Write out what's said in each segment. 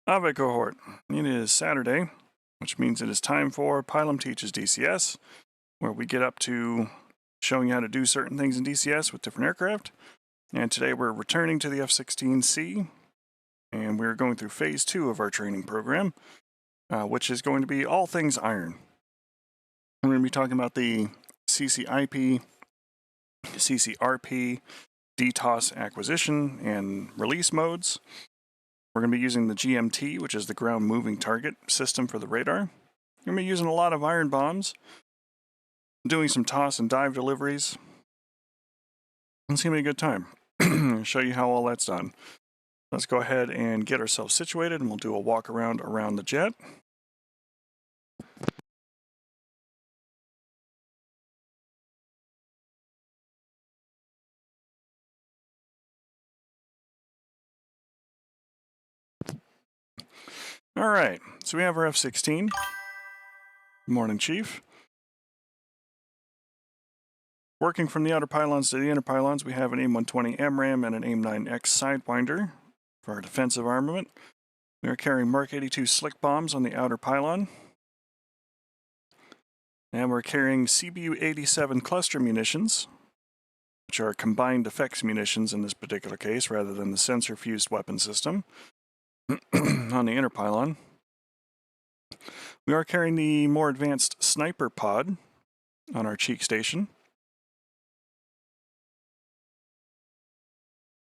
Ave cohort. It is Saturday, which means it is time for Pilum Teaches DCS, where we get up to showing you how to do certain things in DCS with different aircraft. And today we're returning to the F-16C, and we're going through phase 2 of our training program, which is going to be all things iron. We're going to be talking about the CCIP, CCRP, DTOS acquisition and release modes. We're going to be using the GMT, which is the ground moving target system for the radar. We're going to be using a lot of iron bombs, doing some toss and dive deliveries. It's going to be a good time. I'll show you how all that's done. Let's go ahead and get ourselves situated, and we'll do a walk around the jet. All right, so we have our F-16. Good morning, Chief. Working from the outer pylons to the inner pylons, we have an AIM-120 AMRAAM and an AIM-9X Sidewinder for our defensive armament. We are carrying Mark 82 slick bombs on the outer pylon. And we're carrying CBU-87 cluster munitions, which are combined effects munitions in this particular case, rather than the sensor-fused weapon system, on the inner pylon. We are carrying the more advanced sniper pod on our cheek station.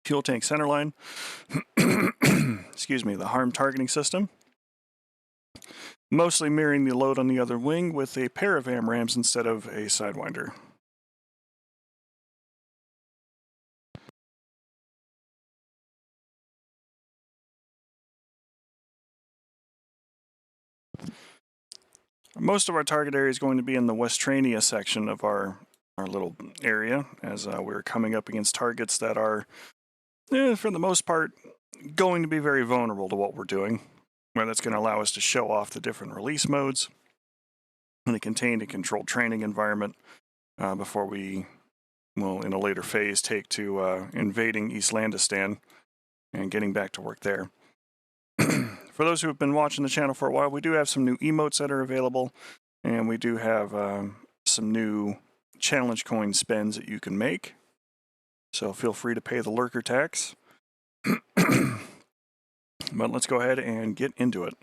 Fuel tank centerline, excuse me, the harm targeting system. Mostly mirroring the load on the other wing with a pair of AMRAAMs instead of a Sidewinder. Most of our target area is going to be in the Westrania section of our little area, as we're coming up against targets that are, for the most part, going to be very vulnerable to what we're doing, where that's going to allow us to show off the different release modes in a contained and controlled training environment before we will, in a later phase, take to invading East Landistan and getting back to work there. For those who have been watching the channel for a while, we do have some new emotes that are available, and we do have some new challenge coin spends that you can make. So feel free to pay the lurker tax. But let's go ahead and get into it.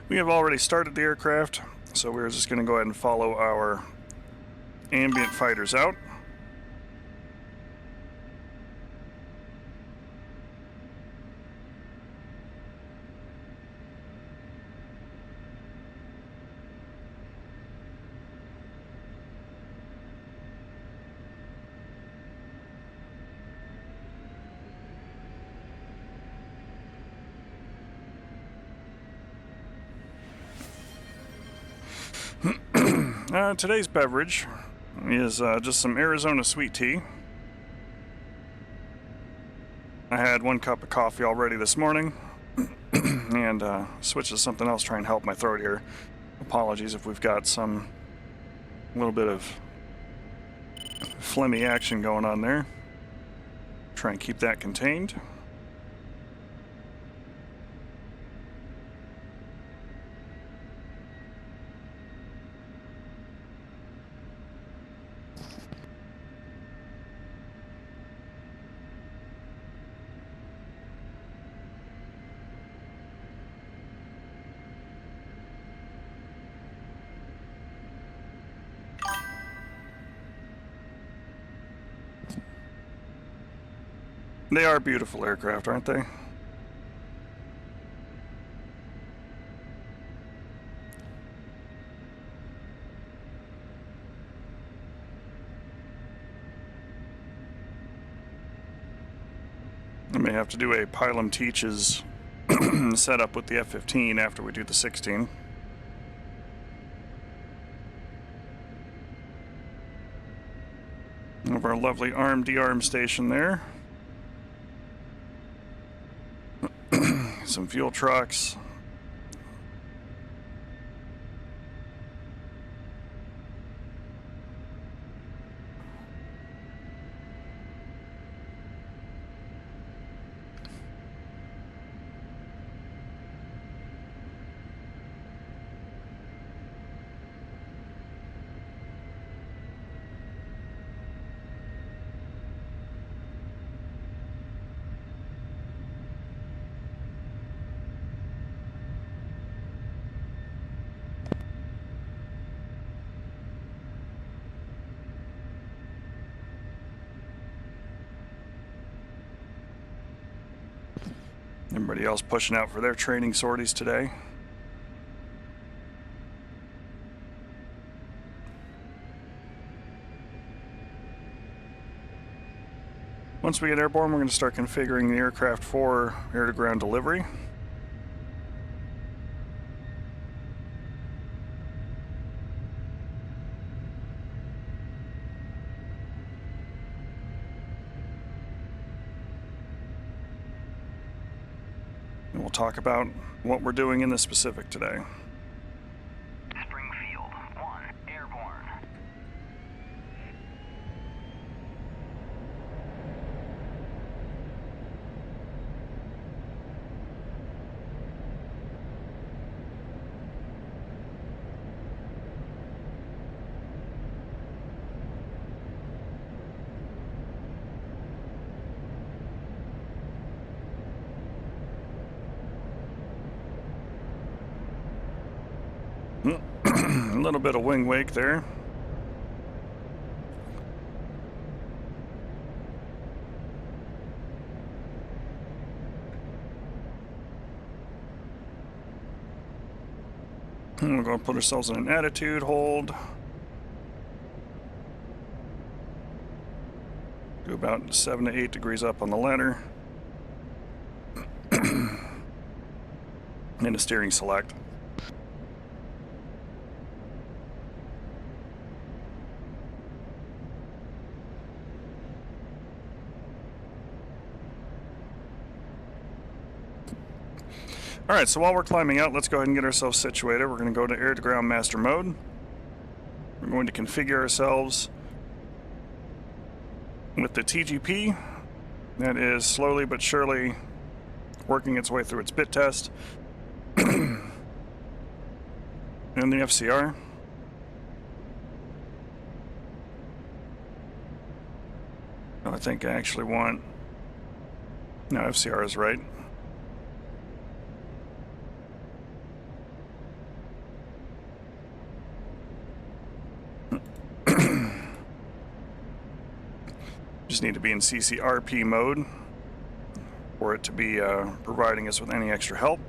We have already started the aircraft, so we're just going to go ahead and follow our ambient fighters out. Today's beverage is just some Arizona sweet tea. I had 1 cup of coffee already this morning, and switched to something else, try and help my throat here. Apologies if we've got some little bit of phlegmy action going on there. Try and keep that contained. They are beautiful aircraft, aren't they? I may have to do a Pilum Teaches setup with the F-15 after we do the 16. Of our lovely arm-de-arm station there. some fuel trucks. Everybody else pushing out for their training sorties today. Once we get airborne, we're going to start configuring the aircraft for air-to-ground delivery. And we'll talk about what we're doing in the specific today. Springfield 1, airborne. A little bit of wing wake there. And we're going to put ourselves in an attitude hold. Do about 7 to 8 degrees up on the ladder. And a steering select. Alright, so while we're climbing out, let's go ahead and get ourselves situated. We're going to go to air-to-ground master mode. We're going to configure ourselves with the TGP. That is slowly but surely working its way through its bit test. And the FCR. I think I actually want... No, FCR is right. Just need to be in CCRP mode for it to be providing us with any extra help.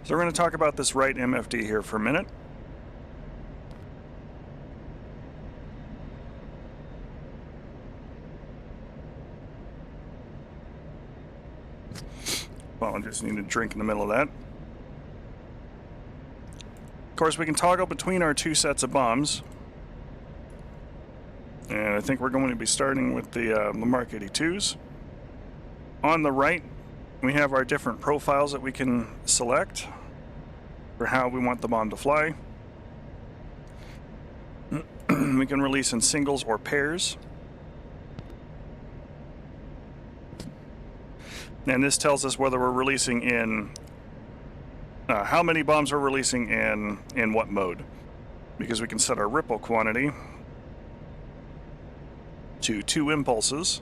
So we're going to talk about this right MFD here for a minute. Well, I just need a drink in the middle of that. Of course, we can toggle between our two sets of bombs. And I think we're going to be starting with the Mark 82s. On the right, we have our different profiles that we can select for how we want the bomb to fly. We can release in singles or pairs. And this tells us whether we're releasing in how many bombs we're releasing in what mode. Because we can set our ripple quantity to 2 impulses.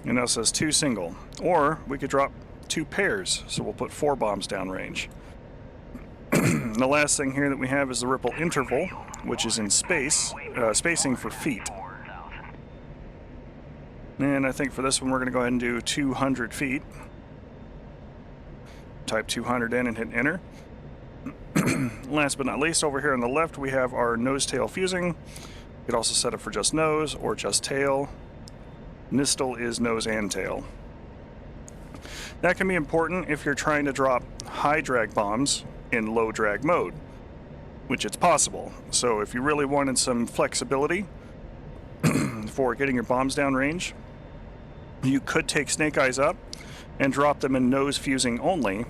And now it says 2 single. Or we could drop 2 pairs, so we'll put 4 bombs downrange. The last thing here that we have is the ripple interval, which is in space, spacing for feet. And I think for this one we're going to go ahead and do 200 feet. Type 200 in and hit enter. Last but not least, over here on the left we have our nose-tail fusing. You could also set it for just nose or just tail. Nistal is nose and tail. That can be important if you're trying to drop high drag bombs in low drag mode, which it's possible. So if you really wanted some flexibility for getting your bombs downrange, you could take Snake Eyes up and drop them in nose fusing only,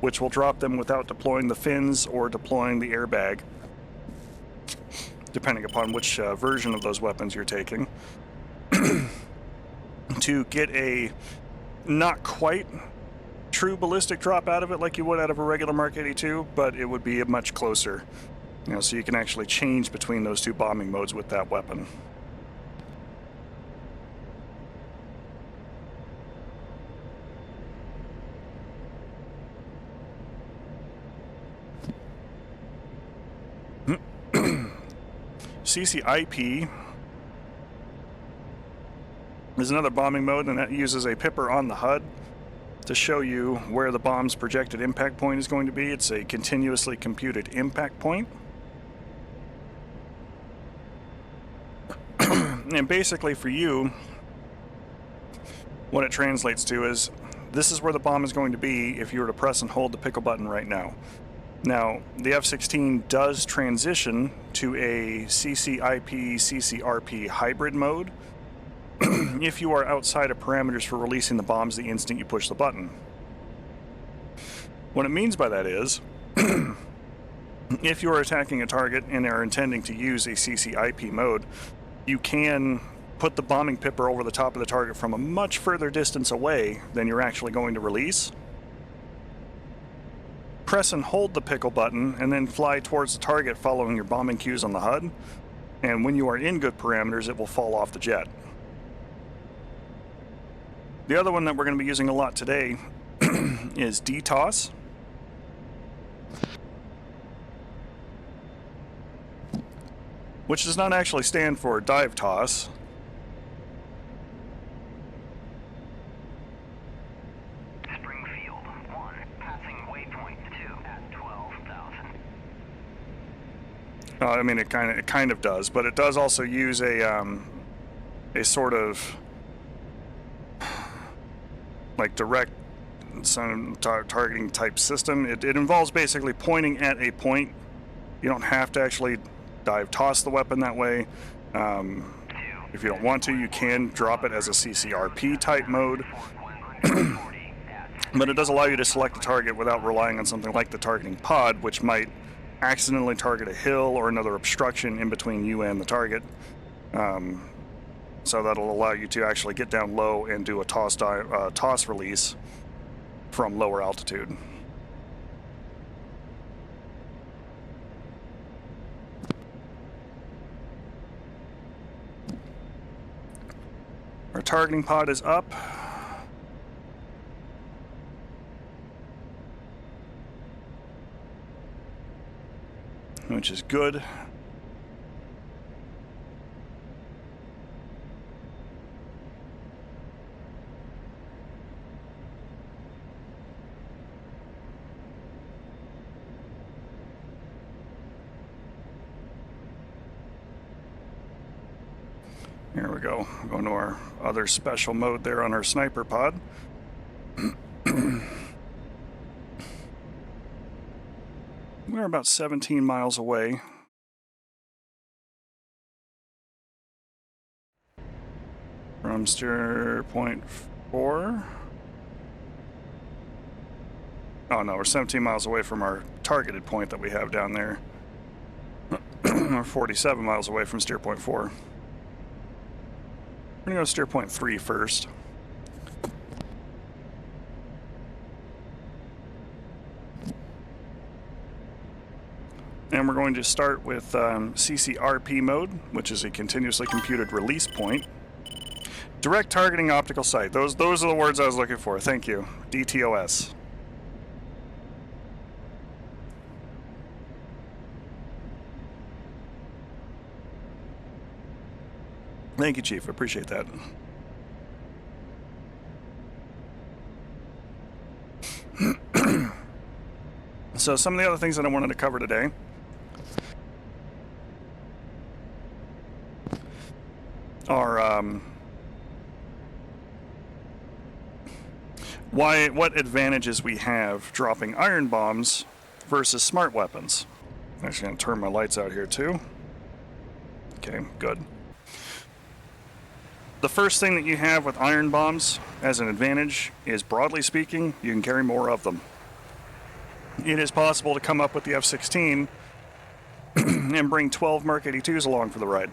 which will drop them without deploying the fins or deploying the airbag, depending upon which version of those weapons you're taking, to get a not quite true ballistic drop out of it like you would out of a regular Mark 82, but it would be much closer. You know, so you can actually change between those two bombing modes with that weapon. CCIP is another bombing mode, and that uses a pipper on the HUD to show you where the bomb's projected impact point is going to be. It's a continuously computed impact point. And basically for you, what it translates to is this is where the bomb is going to be if you were to press and hold the pickle button right now. Now, the F-16 does transition to a CCIP-CCRP hybrid mode if you are outside of parameters for releasing the bombs the instant you push the button. What it means by that is, if you are attacking a target and are intending to use a CCIP mode, you can put the bombing pipper over the top of the target from a much further distance away than you're actually going to release. Press and hold the pickle button and then fly towards the target following your bombing cues on the HUD, and when you are in good parameters, it will fall off the jet. The other one that we're going to be using a lot today is DTOS. Which does not actually stand for dive toss. Springfield 1, passing waypoint 2 at 12,000. I mean, it kind of does, but it does also use a sort of like direct targeting type system. It involves basically pointing at a point. You don't have to actually dive toss the weapon that way. If you don't want to, you can drop it as a CCRP type mode. But it does allow you to select a target without relying on something like the targeting pod, which might accidentally target a hill or another obstruction in between you and the target. So that'll allow you to actually get down low and do a toss release from lower altitude. Our targeting pod is up. Which is good. Here we go. Going to our other special mode there on our sniper pod. We're about 17 miles away. From steer point 4. Oh no, we're 17 miles away from our targeted point that we have down there. We're 47 miles away from steer point 4. We're going to go steer point 3 first. And we're going to start with CCRP mode, which is a continuously computed release point. Direct targeting optical sight. Those are the words I was looking for. Thank you. DTOS. Thank you, Chief. I appreciate that. So some of the other things that I wanted to cover today are what advantages we have dropping iron bombs versus smart weapons. I'm actually going to turn my lights out here too. Okay, good. The first thing that you have with iron bombs as an advantage is, broadly speaking, you can carry more of them. It is possible to come up with the F-16 and bring 12 Mark 82s along for the ride.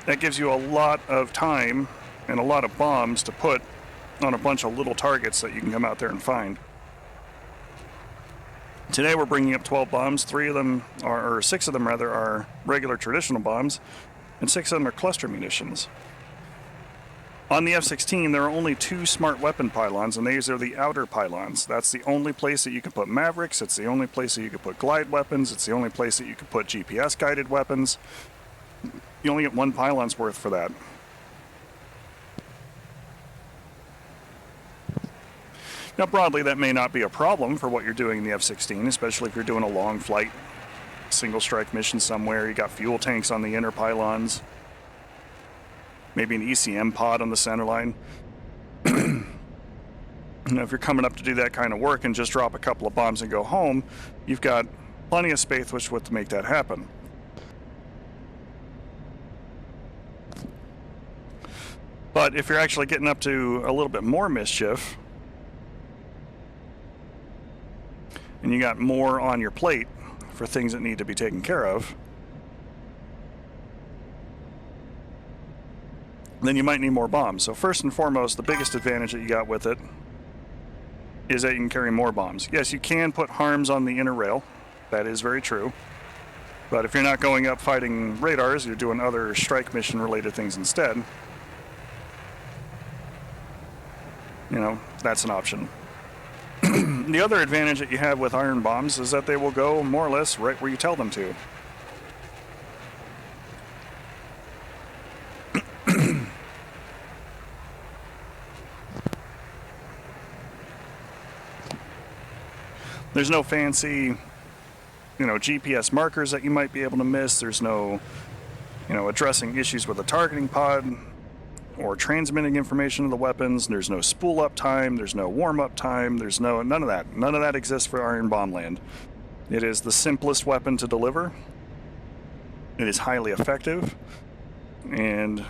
That gives you a lot of time and a lot of bombs to put on a bunch of little targets that you can come out there and find. Today we're bringing up 12 bombs. 6 of them are regular traditional bombs, and 6 of them are cluster munitions. On the F-16, there are only 2 smart weapon pylons, and these are the outer pylons. That's the only place that you can put Mavericks. It's the only place that you can put glide weapons. It's the only place that you can put GPS-guided weapons. You only get 1 pylon's worth for that. Now, broadly, that may not be a problem for what you're doing in the F-16, especially if you're doing a long flight, single strike mission somewhere. You got fuel tanks on the inner pylons, maybe an ECM pod on the center line. You know, if you're coming up to do that kind of work and just drop a couple of bombs and go home, you've got plenty of space to make that happen. But if you're actually getting up to a little bit more mischief, and you got more on your plate for things that need to be taken care of, then you might need more bombs. So first and foremost, the biggest advantage that you got with it is that you can carry more bombs. Yes, you can put harms on the inner rail. That is very true. But if you're not going up fighting radars, you're doing other strike mission related things instead, you know, that's an option. The other advantage that you have with iron bombs is that they will go more or less right where you tell them to. There's no fancy, GPS markers that you might be able to miss. There's no, addressing issues with the targeting pod or transmitting information to the weapons. There's no spool up time. There's no warm up time. There's none of that. None of that exists for Iron Bomb Land. It is the simplest weapon to deliver. It is highly effective, and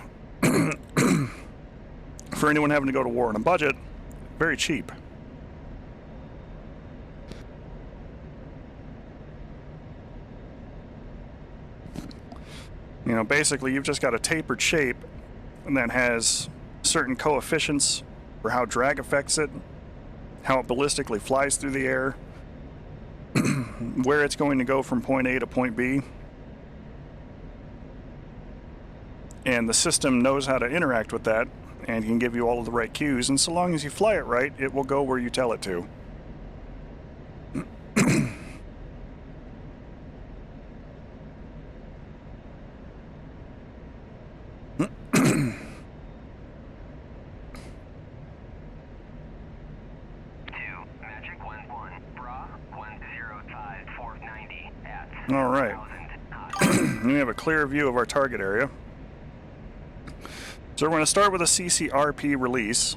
for anyone having to go to war on a budget, very cheap. Basically you've just got a tapered shape and that has certain coefficients for how drag affects it, how it ballistically flies through the air, where it's going to go from point A to point B. And the system knows how to interact with that and can give you all of the right cues, and so long as you fly it right, it will go where you tell it to. All right. We have a clear view of our target area. So we're going to start with a CCRP release.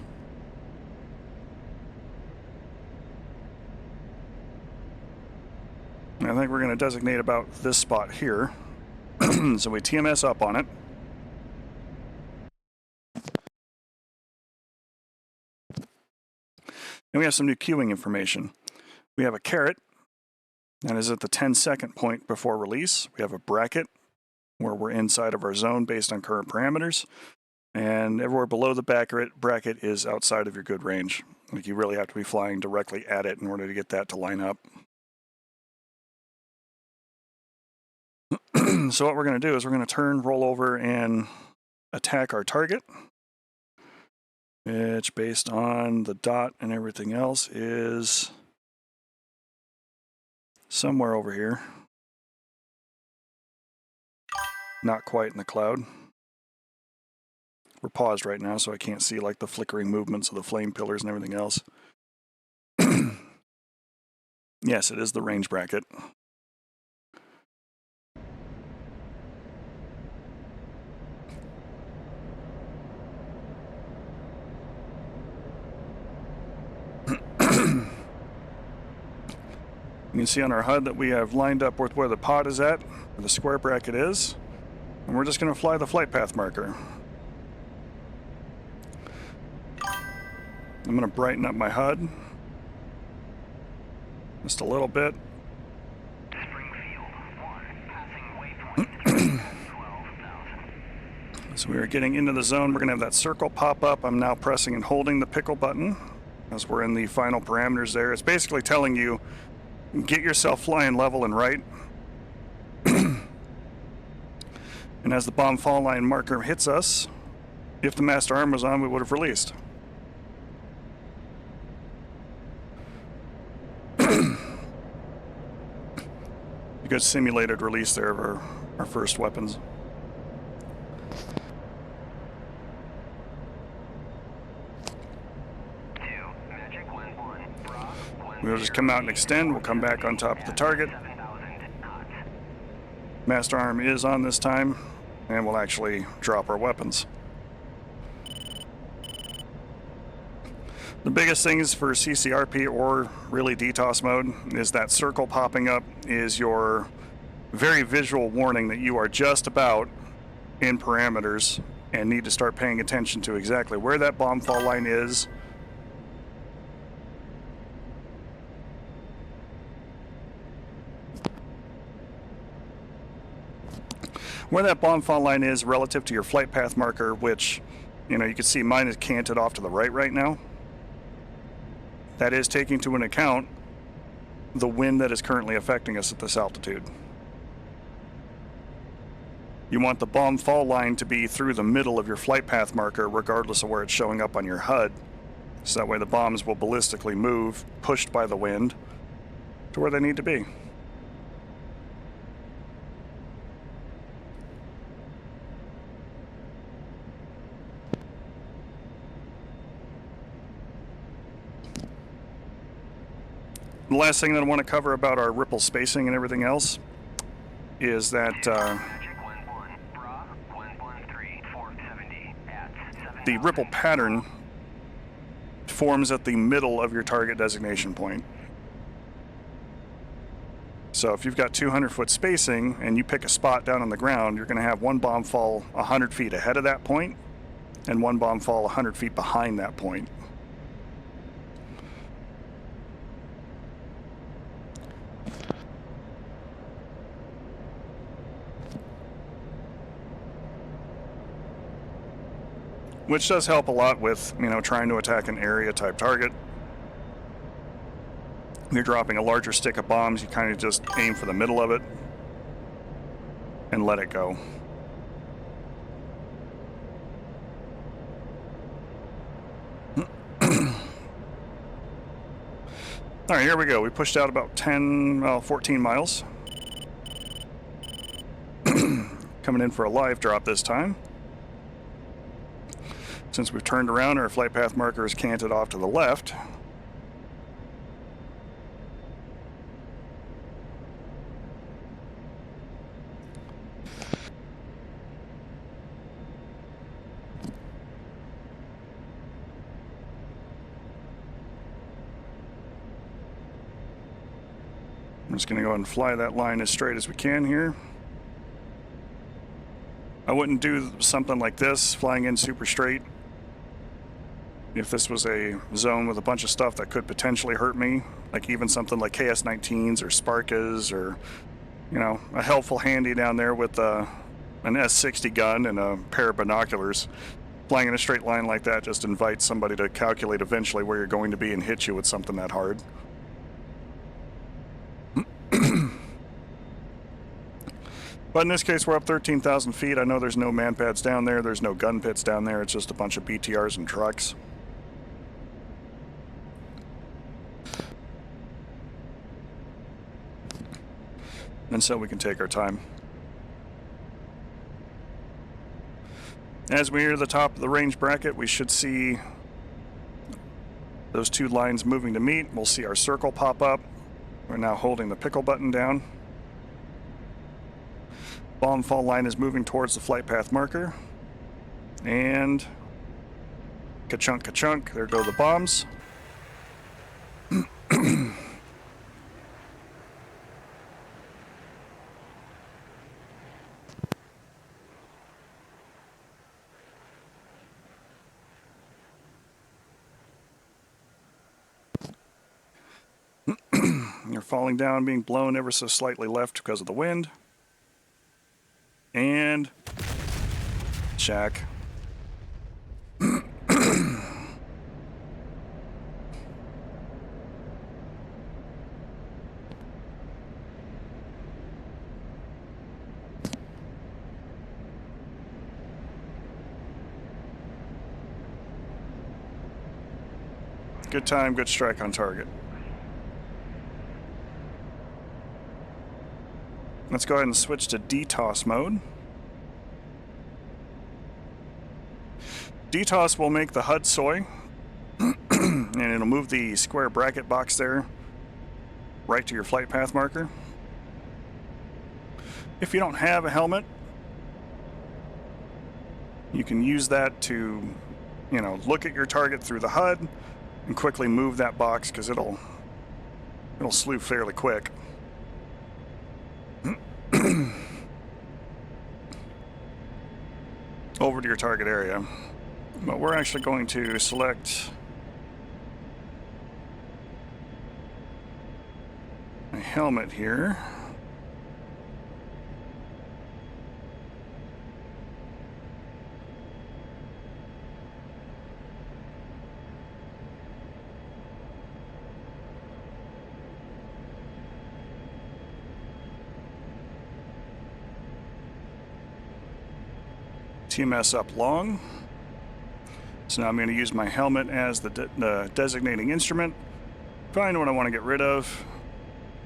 I think we're going to designate about this spot here. So we TMS up on it. And we have some new queuing information. We have a caret. That is at the 10-second point before release. We have a bracket where we're inside of our zone based on current parameters. And everywhere below the bracket is outside of your good range. Like, you really have to be flying directly at it in order to get that to line up. So what we're going to do is we're going to turn, roll over, and attack our target, which, based on the dot and everything else, is somewhere over here. Not quite in the cloud. We're paused right now, so I can't see like the flickering movements of the flame pillars and everything else. Yes, it is the range bracket. You can see on our HUD that we have lined up with where the pod is at, where the square bracket is, and we're just going to fly the flight path marker. I'm going to brighten up my HUD just a little bit. So we are getting into the zone. We're going to have that circle pop up. I'm now pressing and holding the pickle button as we're in the final parameters there. It's basically telling you, get yourself flying level and right. And as the bomb fall line marker hits us, if the master arm was on, we would have released. A good simulated release there of our first weapons. We'll just come out and extend. We'll come back on top of the target. Master arm is on this time, and we'll actually drop our weapons. The biggest things for CCRP or really DTOS mode is that circle popping up is your very visual warning that you are just about in parameters and need to start paying attention to exactly where that bomb fall line is. Where that bomb fall line is relative to your flight path marker, which, you know, you can see mine is canted off to the right now. That is taking into account the wind that is currently affecting us at this altitude. You want the bomb fall line to be through the middle of your flight path marker, regardless of where it's showing up on your HUD. So that way the bombs will ballistically move, pushed by the wind, to where they need to be. The last thing that I want to cover about our ripple spacing and everything else is that the ripple pattern forms at the middle of your target designation point. So if you've got 200-foot spacing and you pick a spot down on the ground, you're going to have one bomb fall 100 feet ahead of that point and one bomb fall 100 feet behind that point. Which does help a lot with, you know, trying to attack an area type target. If you're dropping a larger stick of bombs, you kind of just aim for the middle of it and let it go. All right, here we go. We pushed out about 14 miles. Coming in for a live drop this time. Since we've turned around, our flight path marker is canted off to the left. I'm just going to go ahead and fly that line as straight as we can here. I wouldn't do something like this, flying in super straight. If this was a zone with a bunch of stuff that could potentially hurt me, like even something like KS-19s or Sparkas or, you know, a helpful handy down there with an S-60 gun and a pair of binoculars, flying in a straight line like that just invites somebody to calculate eventually where you're going to be and hit you with something that hard. But in this case, we're up 13,000 feet. I know there's no man pads down there. There's no gun pits down there. It's just a bunch of BTRs and trucks. And so we can take our time. As we near the top of the range bracket, we should see those two lines moving to meet. We'll see our circle pop up. We're now holding the pickle button down. Bomb fall line is moving towards the flight path marker. And ka-chunk, ka-chunk, there go the bombs. They're falling down, being blown ever so slightly left because of the wind. And check. Good time, good strike on target. Let's go ahead and switch to DTOS mode. DTOS will make the HUD soy, and it'll move the square bracket box there right to your flight path marker. If you don't have a helmet, you can use that to, look at your target through the HUD and quickly move that box because it'll slew fairly quick. Over to your target area. But we're actually going to select a helmet here. TMS up long. So now I'm going to use my helmet as the designating instrument. Find what I want to get rid of.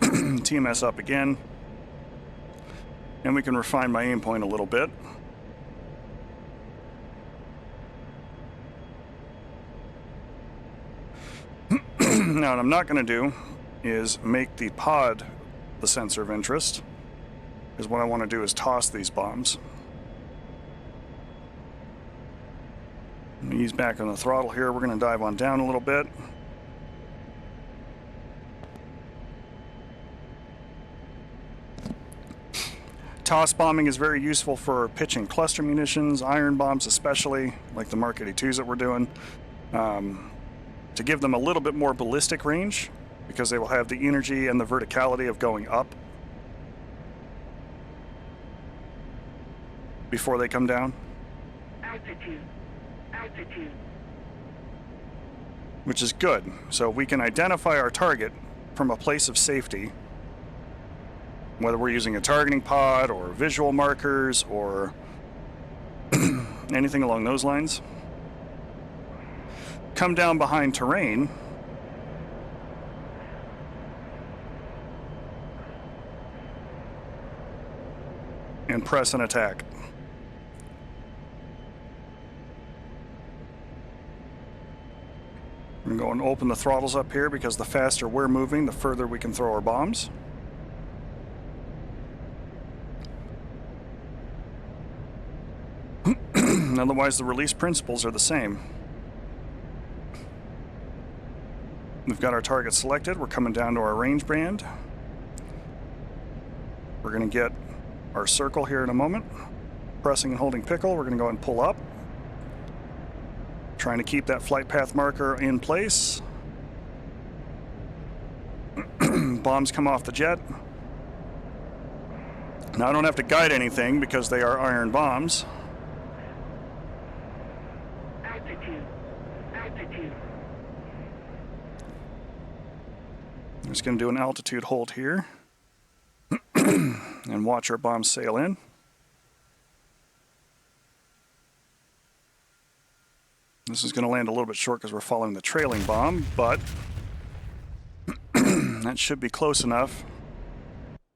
TMS up again. And we can refine my aim point a little bit. Now what I'm not going to do is make the pod the sensor of interest, because what I want to do is toss these bombs. Ease back on the throttle here. We're going to dive on down a little bit. Toss bombing is very useful for pitching cluster munitions, iron bombs especially, like the Mark 82s that we're doing, to give them a little bit more ballistic range, because they will have the energy and the verticality of going up before they come down. Altitude. Which is good. So we can identify our target from a place of safety, whether we're using a targeting pod or visual markers or anything along those lines. Come down behind terrain and press an attack. I'm going to go and open the throttles up here, because the faster we're moving, the further we can throw our bombs. Otherwise, the release principles are the same. We've got our target selected. We're coming down to our range band. We're going to get our circle here in a moment. Pressing and holding pickle, we're going to go and pull up. Trying to keep that flight path marker in place. Bombs come off the jet. Now I don't have to guide anything because they are iron bombs. Altitude. I'm just going to do an altitude hold here and watch our bombs sail in. This is going to land a little bit short because we're following the trailing bomb, but that should be close enough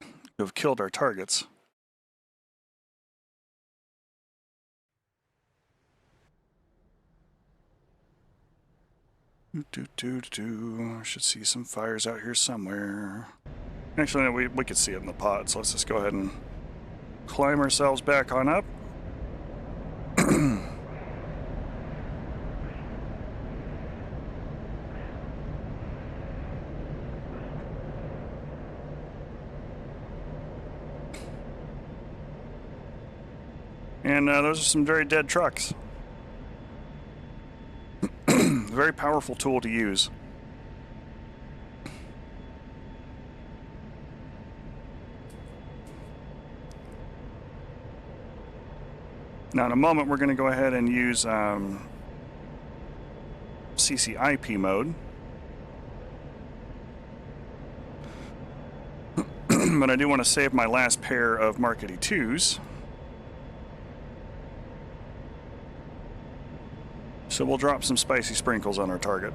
to have killed our targets. Should see some fires out here somewhere. Actually, we could see it in the pod, so let's just go ahead and climb ourselves back on up. And those are some very dead trucks. Very powerful tool to use. Now in a moment we're going to go ahead and use CCIP mode. But I do want to save my last pair of Mark 82s. So we'll drop some spicy sprinkles on our target.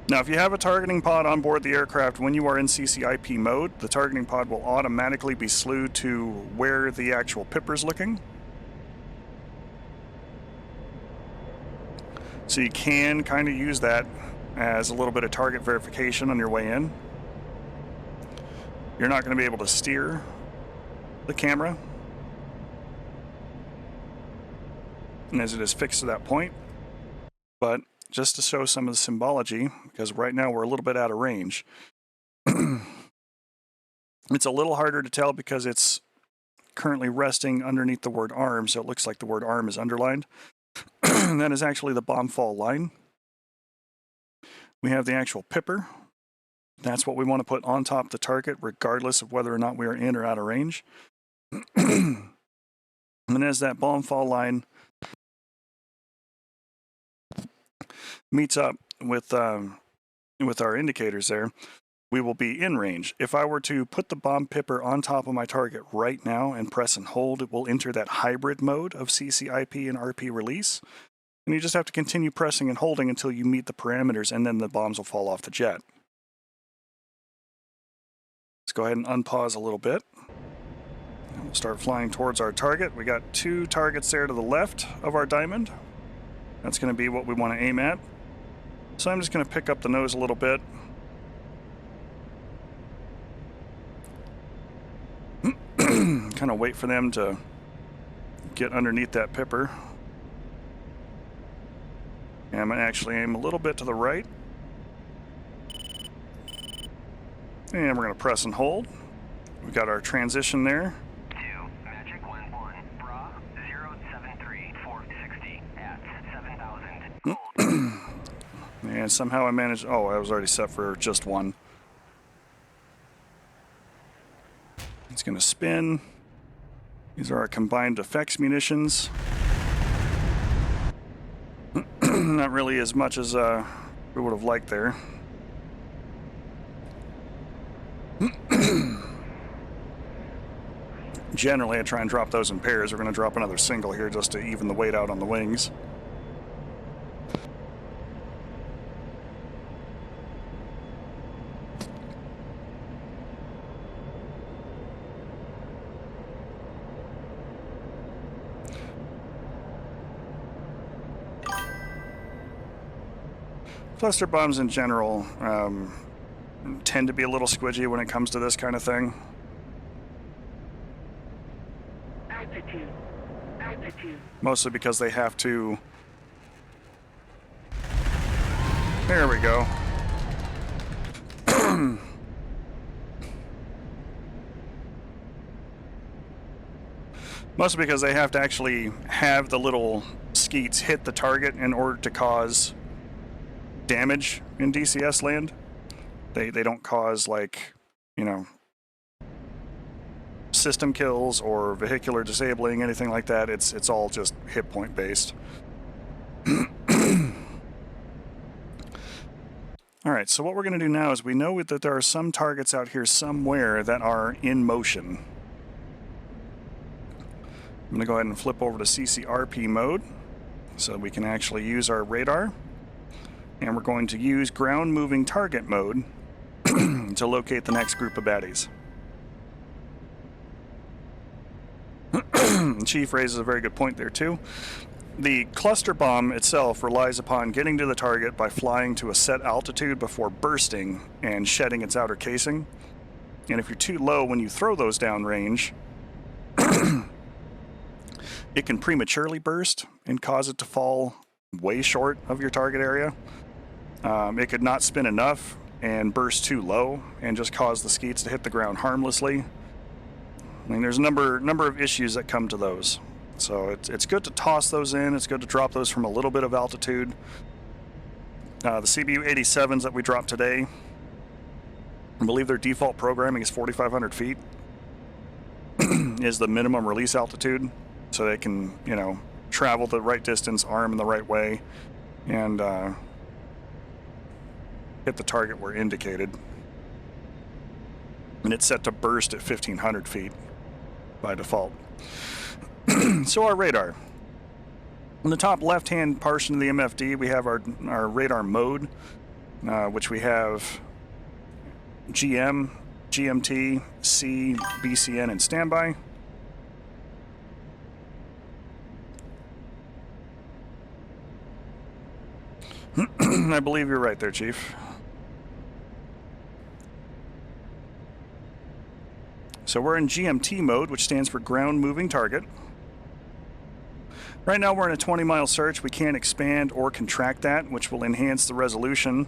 Now, if you have a targeting pod on board the aircraft when you are in CCIP mode, the targeting pod will automatically be slewed to where the actual pipper's looking. So you can kind of use that as a little bit of target verification on your way in. You're not going to be able to steer the camera, and as it is fixed to that point, but just to show some of the symbology, because right now we're a little bit out of range. It's a little harder to tell because it's currently resting underneath the word arm, so it looks like the word arm is underlined. That is actually the bomb fall line. We have the actual pipper. That's what we want to put on top of the target, regardless of whether or not we are in or out of range. And as that bomb fall line meets up with our indicators there, we will be in range. If I were to put the bomb pipper on top of my target right now and press and hold, it will enter that hybrid mode of CCIP and RP release. And you just have to continue pressing and holding until you meet the parameters, and then the bombs will fall off the jet. Let's go ahead and unpause a little bit. And we'll start flying towards our target. We got 2 targets there to the left of our diamond. That's going to be what we want to aim at. So I'm just going to pick up the nose a little bit. Kind of wait for them to get underneath that pipper. And I'm going to actually aim a little bit to the right. And we're going to press and hold. We got our transition there. 2, Magic 11, Bra 073 460 at 7,000. And somehow I managed, oh, I was already set for just 1. It's going to spin. These are our combined effects munitions. Not really as much as we would have liked there. Generally, I try and drop those in pairs. We're going to drop another single here just to even the weight out on the wings. Cluster bombs in general tend to be a little squidgy when it comes to this kind of thing. Altitude. Altitude. Mostly because they have to... There we go. Mostly because they have to actually have the little skeets hit the target in order to cause damage in DCS land. They don't cause, like, you know, system kills or vehicular disabling, anything like that. It's all just hit point based. Alright, so what we're going to do now is we know that there are some targets out here somewhere that are in motion. I'm going to go ahead and flip over to CCRP mode so we can actually use our radar. And we're going to use ground moving target mode to locate the next group of baddies. Chief raises a very good point there too. The cluster bomb itself relies upon getting to the target by flying to a set altitude before bursting and shedding its outer casing. And if you're too low when you throw those downrange, it can prematurely burst and cause it to fall way short of your target area. It could not spin enough and burst too low and just cause the skeets to hit the ground harmlessly. I mean, there's a number of issues that come to those. So it's good to toss those in. It's good to drop those from a little bit of altitude. The CBU-87s that we dropped today I believe their default programming is 4,500 feet is the minimum release altitude, so they can, you know, travel the right distance, arm in the right way, and hit the target where indicated. And it's set to burst at 1,500 feet by default. So our radar. In the top left-hand portion of the MFD, we have our radar mode, which we have GM, GMT, C, BCN, and standby. I believe you're right there, Chief. So we're in GMT mode, which stands for ground moving target. Right now we're in a 20-mile search. We can't expand or contract that, which will enhance the resolution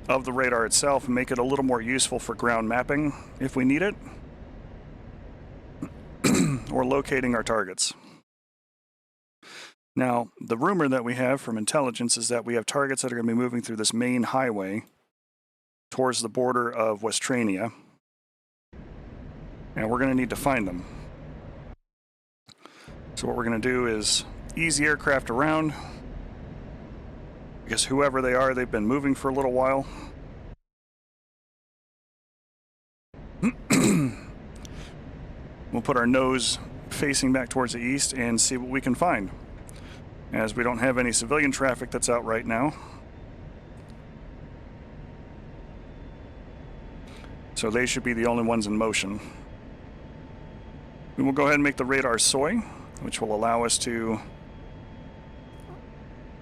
of the radar itself and make it a little more useful for ground mapping if we need it, or locating our targets. Now, the rumor that we have from intelligence is that we have targets that are going to be moving through this main highway towards the border of Westrania, and we're going to need to find them. So what we're going to do is ease the aircraft around, because whoever they are, they've been moving for a little while. We'll put our nose facing back towards the east and see what we can find, as we don't have any civilian traffic that's out right now. So they should be the only ones in motion. We will go ahead and make the radar soy, which will allow us to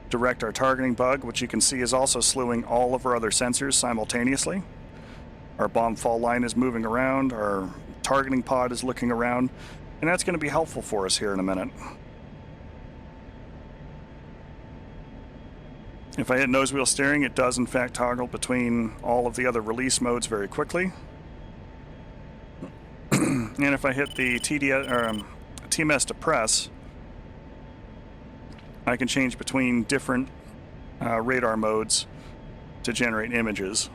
direct our targeting bug, which you can see is also slewing all of our other sensors simultaneously. Our bomb fall line is moving around, our targeting pod is looking around, and that's going to be helpful for us here in a minute. If I hit nose wheel steering, it does in fact toggle between all of the other release modes very quickly. And if I hit the TMS to press, I can change between different radar modes to generate images.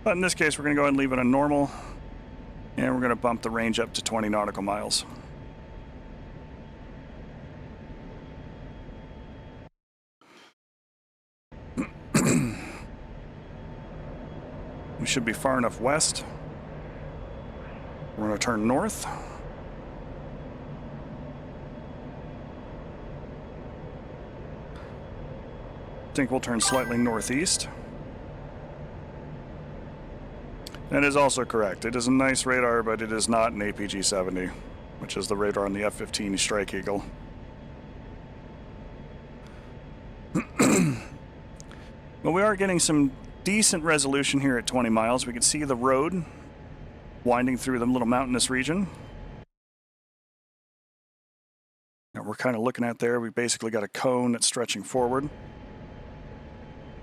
But in this case, we're going to go ahead and leave it on normal, and we're going to bump the range up to 20 nautical miles. We should be far enough west. We're going to turn north. I think we'll turn slightly northeast. That is also correct. It is a nice radar, but it is not an APG-70, which is the radar on the F-15 Strike Eagle. But we are getting some decent resolution here at 20 miles. We can see the road winding through the little mountainous region. Now we're kind of looking at there. We basically got a cone that's stretching forward.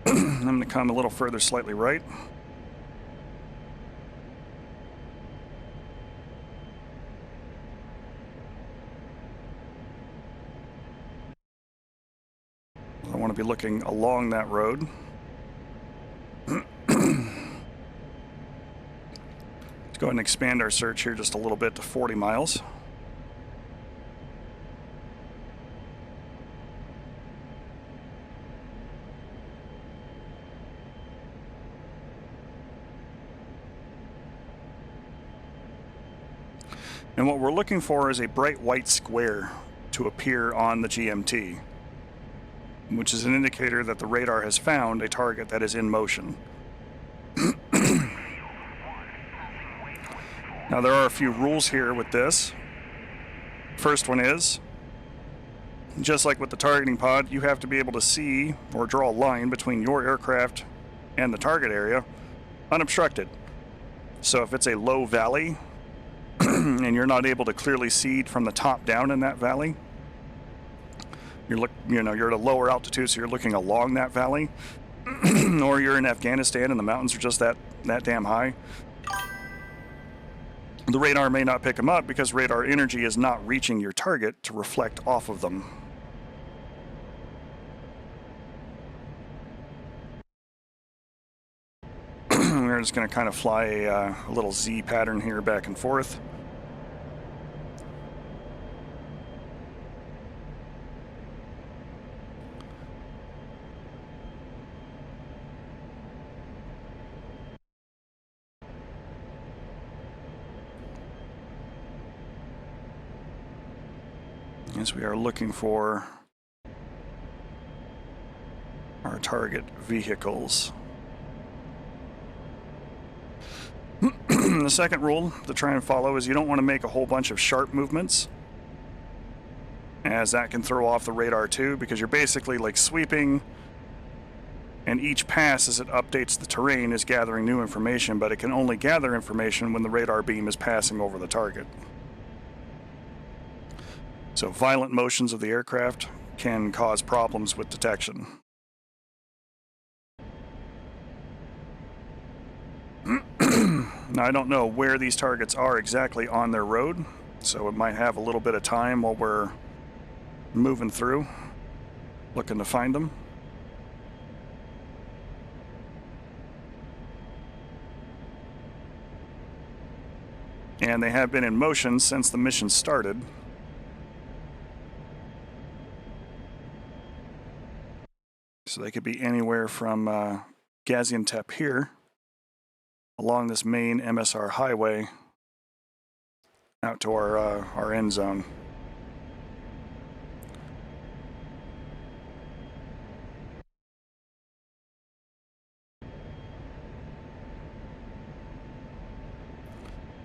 I'm going to come a little further slightly right. I want to be looking along that road. Let's go ahead and expand our search here just a little bit to 40 miles. And what we're looking for is a bright white square to appear on the GMT, which is an indicator that the radar has found a target that is in motion. Now there are a few rules here with this. First one is, just like with the targeting pod, you have to be able to see or draw a line between your aircraft and the target area unobstructed. So if it's a low valley and you're not able to clearly see from the top down in that valley, you're at a lower altitude, so you're looking along that valley, or you're in Afghanistan and the mountains are just that damn high, the radar may not pick them up because radar energy is not reaching your target to reflect off of them. We're just going to kind of fly a little Z pattern here back and forth. As we are looking for our target vehicles. The second rule to try and follow is you don't want to make a whole bunch of sharp movements, as that can throw off the radar too, because you're basically like sweeping, and each pass as it updates the terrain is gathering new information, but it can only gather information when the radar beam is passing over the target. So violent motions of the aircraft can cause problems with detection. Now, I don't know where these targets are exactly on their road, so it might have a little bit of time while we're moving through, looking to find them. And they have been in motion since the mission started. So they could be anywhere from Gaziantep here, along this main MSR highway, out to our end zone.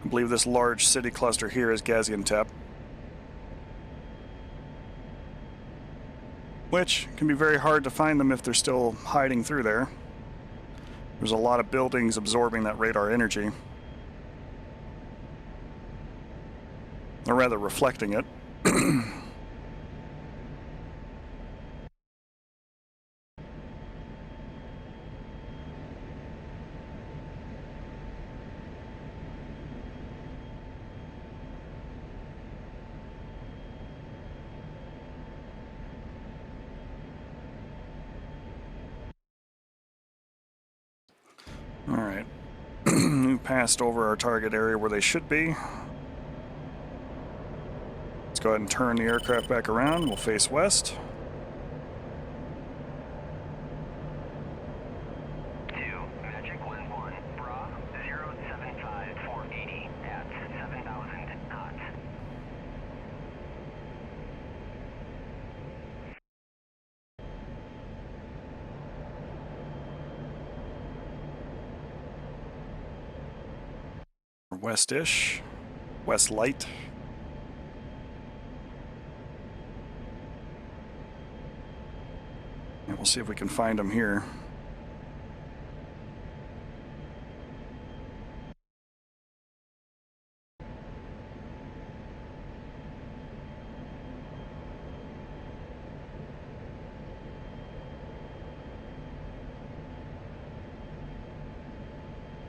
I believe this large city cluster here is Gaziantep, which can be very hard to find them if they're still hiding through there. There's a lot of buildings absorbing that radar energy, or rather reflecting it. All right, we passed over our target area where they should be. Let's go ahead and turn the aircraft back around. We'll face west. 2, Magic 11, Bra, 075480 at 7,000 knots. West-ish, west light. And we'll see if we can find them here.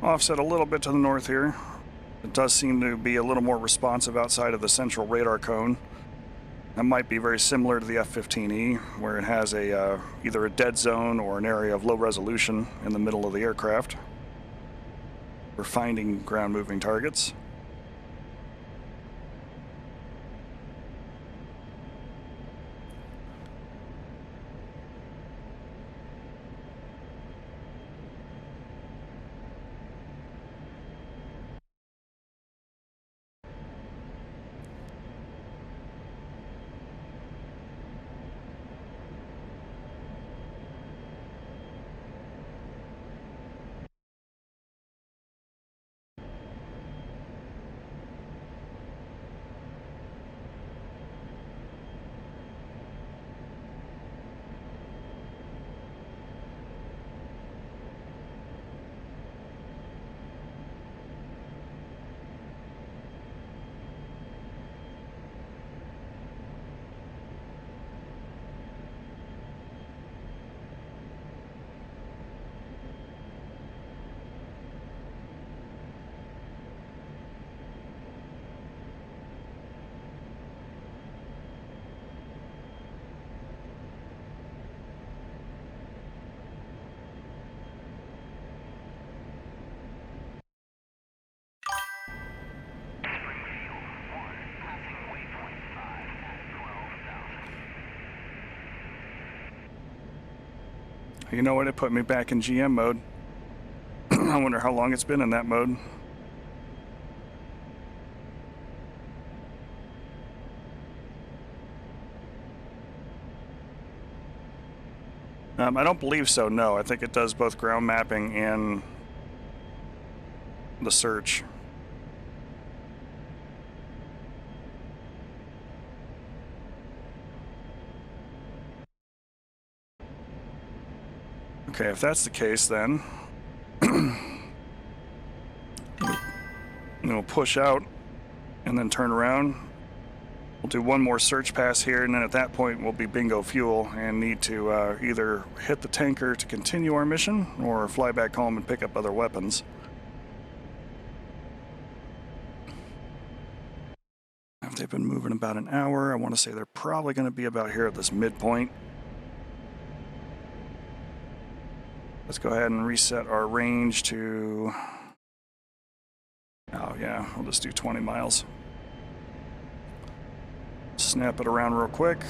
Offset a little bit to the north here. It does seem to be a little more responsive outside of the central radar cone. That might be very similar to the F-15E, where it has a either a dead zone or an area of low resolution in the middle of the aircraft for finding ground-moving targets. You know what? It put me back in GM mode. I wonder how long it's been in that mode. I don't believe so, no. I think it does both ground mapping and the search. Okay, if that's the case, then we'll push out and then turn around. We'll do one more search pass here, and then at that point we'll be bingo fuel and need to either hit the tanker to continue our mission or fly back home and pick up other weapons. If they've been moving about an hour, I want to say they're probably going to be about here at this midpoint. Let's go ahead and reset our range to... Oh yeah, we'll just do 20 miles. Snap it around real quick.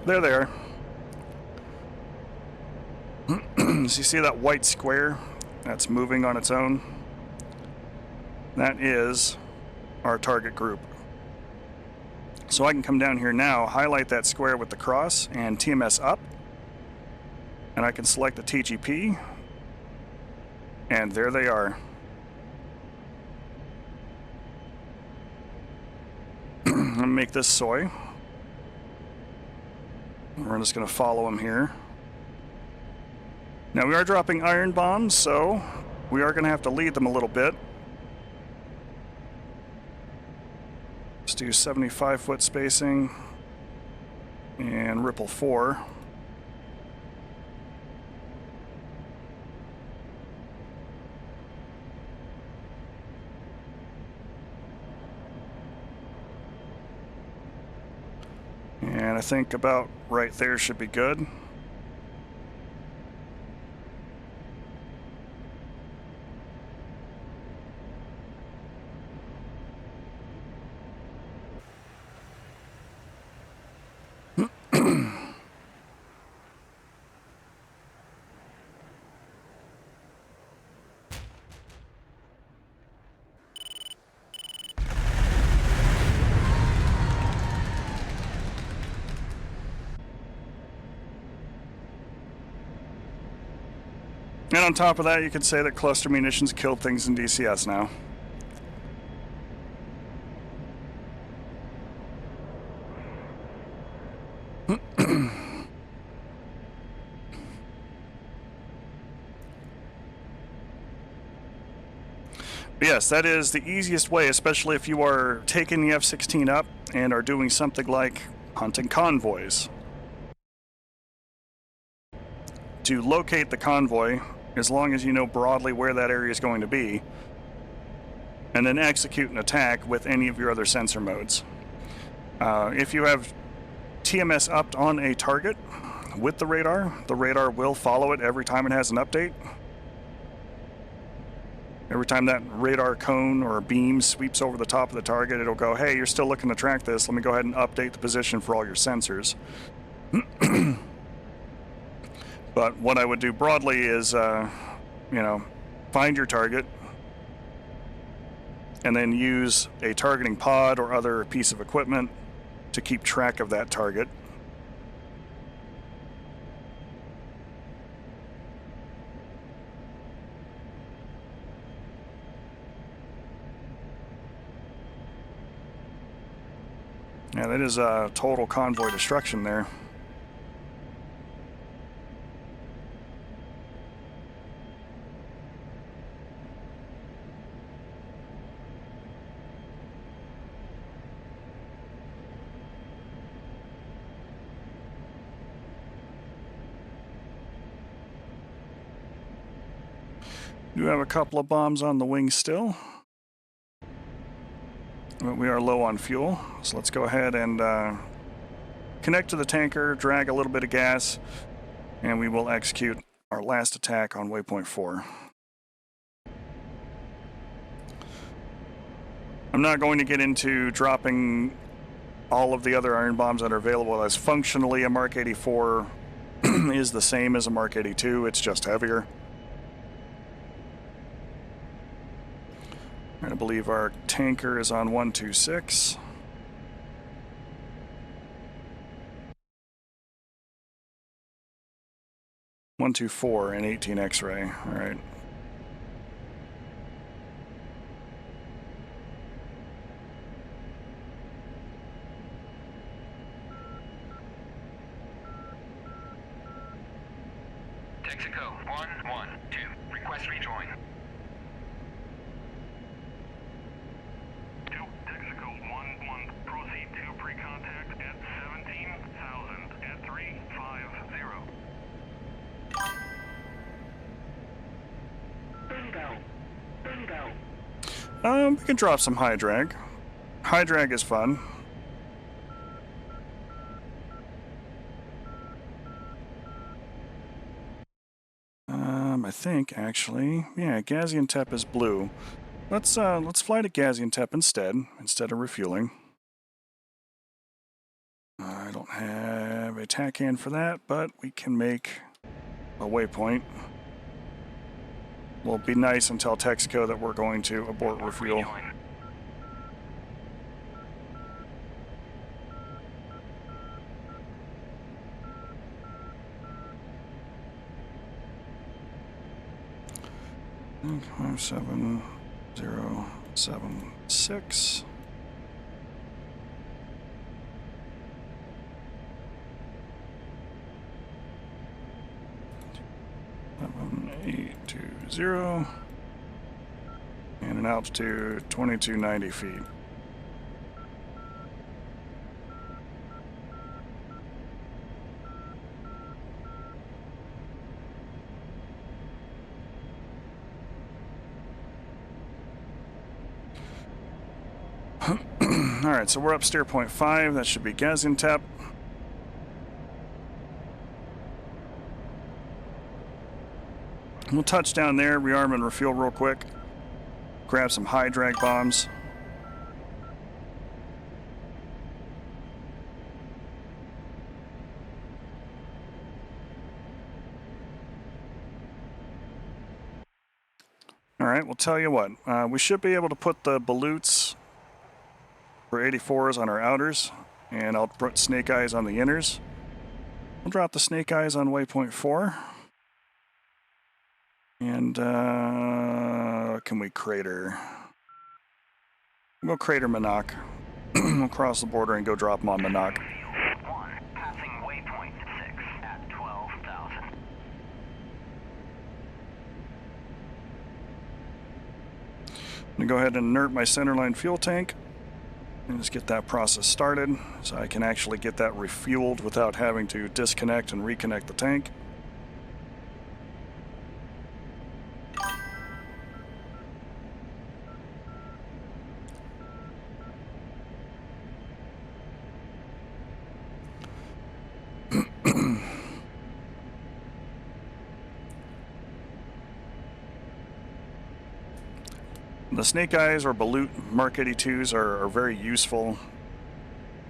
There they are. So you see that white square that's moving on its own? That is our target group. So I can come down here now, highlight that square with the cross and TMS up, and I can select the TGP, and there they are. I'm gonna make this soy. We're just gonna follow them here. Now we are dropping iron bombs, so we are gonna have to lead them a little bit. Let's do 75-foot spacing and ripple 4. And I think about right there should be good. And on top of that, you could say that cluster munitions killed things in DCS now. Yes, that is the easiest way, especially if you are taking the F-16 up and are doing something like hunting convoys. To locate the convoy, as long as you know broadly where that area is going to be, and then execute an attack with any of your other sensor modes. If you have TMS upped on a target with the radar will follow it every time it has an update. Every time that radar cone or beam sweeps over the top of the target, it'll go, hey, you're still looking to track this, let me go ahead and update the position for all your sensors. But what I would do broadly is, find your target and then use a targeting pod or other piece of equipment to keep track of that target. Yeah, that is total convoy destruction there. Do have a couple of bombs on the wing still. But we are low on fuel, so let's go ahead and connect to the tanker, drag a little bit of gas, and we will execute our last attack on waypoint 4. I'm not going to get into dropping all of the other iron bombs that are available, as functionally a Mark 84 is the same as a Mark 82, it's just heavier. I believe our tanker is on 126. .124 and 18 X-ray. All right. Texaco 112. Request rejoin. To Texaco 11. Proceed to pre-contact at 17,000 at 350. Bingo. Bingo. We can drop some high drag. High drag is fun. I think actually, yeah, Gaziantep is blue. Let's fly to Gaziantep instead of refueling. I don't have a TACAN for that, but we can make a waypoint. Will be nice and tell Texaco that we're going to abort refuel. Okay, 57076. Seven, 820, and an altitude 2290 feet. All right, so we're up steer point 5. That should be Gaziantep. We'll touch down there, rearm and refuel real quick. Grab some high drag bombs. All right, we'll tell you what. We should be able to put the balutes for 84s on our outers, and I'll put snake eyes on the inners. We'll drop the snake eyes on waypoint 4. And can we crater? We'll crater Manak. We'll cross the border and go drop them on Manak. One, passing waypoint 6 at 12,000. I'm gonna go ahead and inert my centerline fuel tank and just get that process started so I can actually get that refueled without having to disconnect and reconnect the tank. The snake eyes or balut Mark 82s are very useful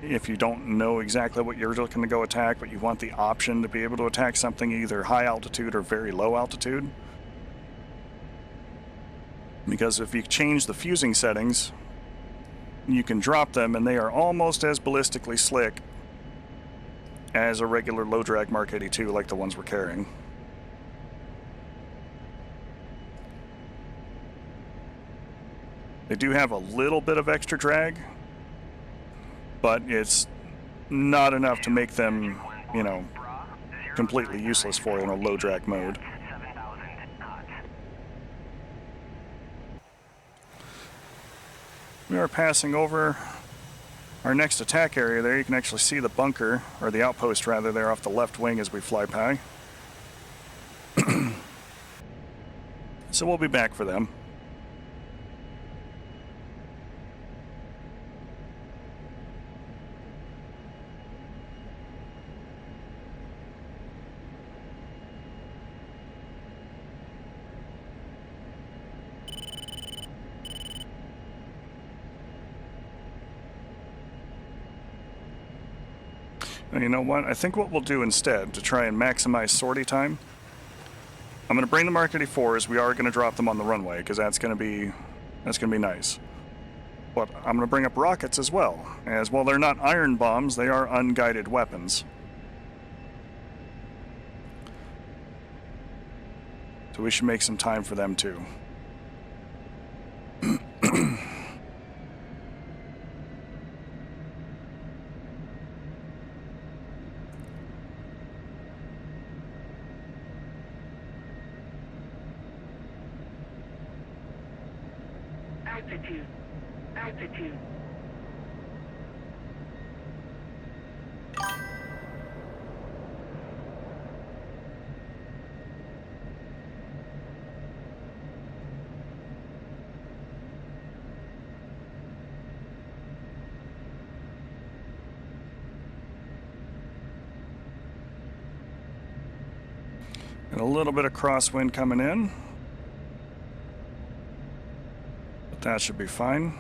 if you don't know exactly what you're looking to go attack, but you want the option to be able to attack something either high altitude or very low altitude. Because if you change the fusing settings, you can drop them and they are almost as ballistically slick as a regular low drag Mark 82 like the ones we're carrying. They do have a little bit of extra drag, but it's not enough to make them, you know, completely useless for you in a low drag mode. We are passing over our next attack area there. You can actually see the bunker, or the outpost rather, there off the left wing as we fly by. So we'll be back for them. And you know what? I think what we'll do instead, to try and maximize sortie time, I'm going to bring the Mark 84s. We are going to drop them on the runway, because that's going to be nice. But I'm going to bring up rockets as well, as while they're not iron bombs, they are unguided weapons. So we should make some time for them too. Altitude. Altitude. And a little bit of crosswind coming in. But that should be fine.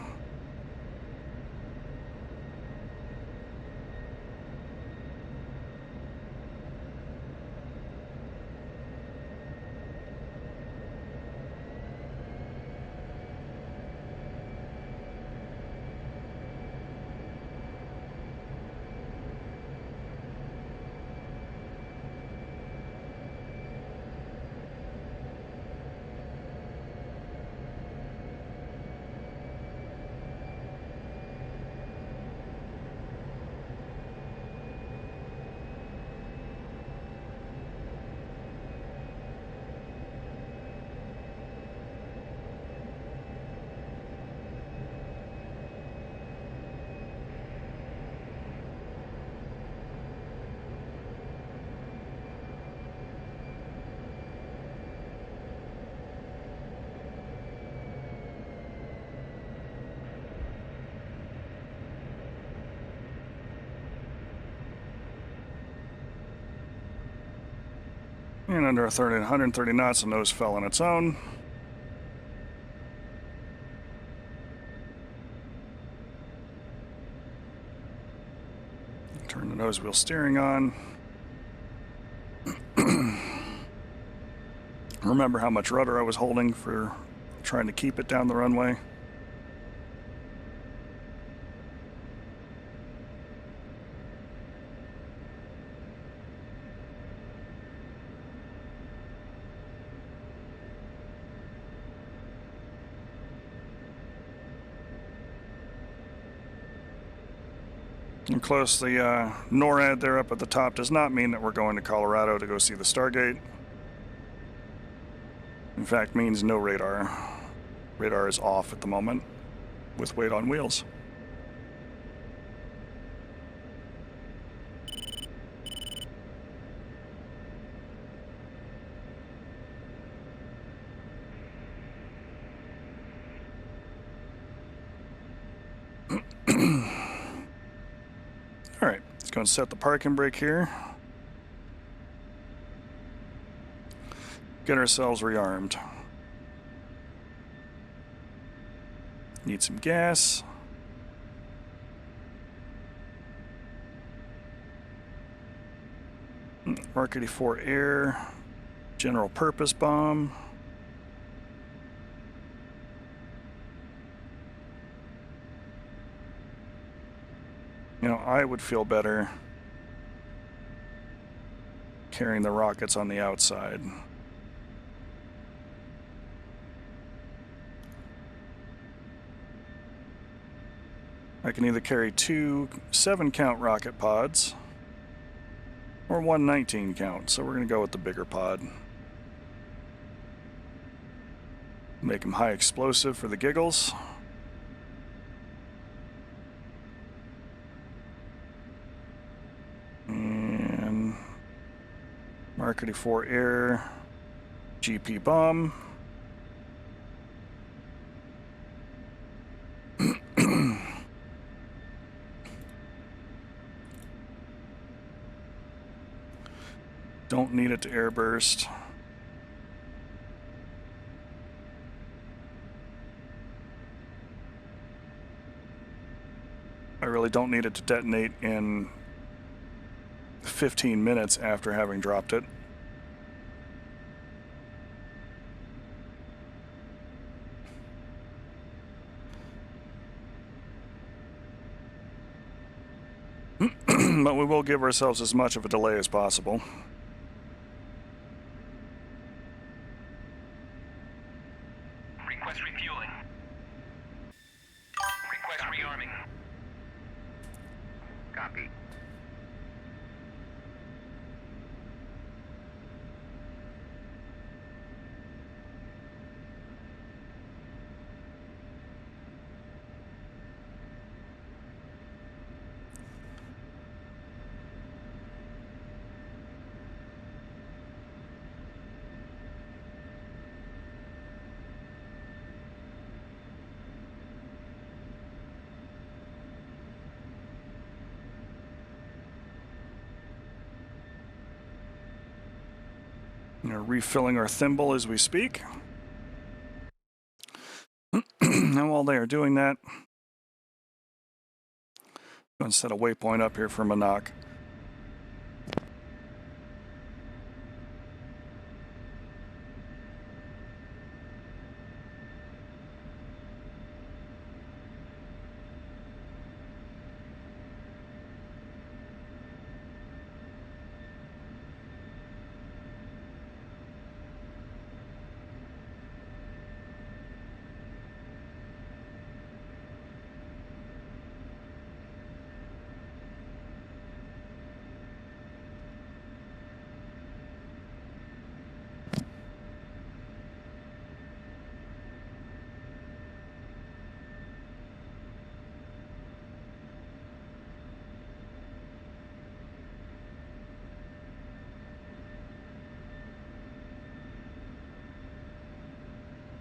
And under 130 knots, the nose fell on its own. Turn the nose wheel steering on. Remember how much rudder I was holding for trying to keep it down the runway. And close, the NORAD there up at the top does not mean that we're going to Colorado to go see the Stargate. In fact, means no radar. Radar is off at the moment with weight on wheels. All right, let's go and set the parking brake here. Get ourselves rearmed. Need some gas. Mark 84 air. General purpose bomb. You know, I would feel better carrying the rockets on the outside. I can either carry 2 7-count rocket pods or 1 19-count, so we're going to go with the bigger pod. Make them high explosive for the giggles. And Mark 84 air, GP bomb. Don't need it to airburst. I really don't need it to detonate in 15 minutes after having dropped it. But we will give ourselves as much of a delay as possible. Request refueling. Request rearming. Copy. We're refilling our thimble as we speak. And while they are doing that, I'm going to set a waypoint up here for Manak.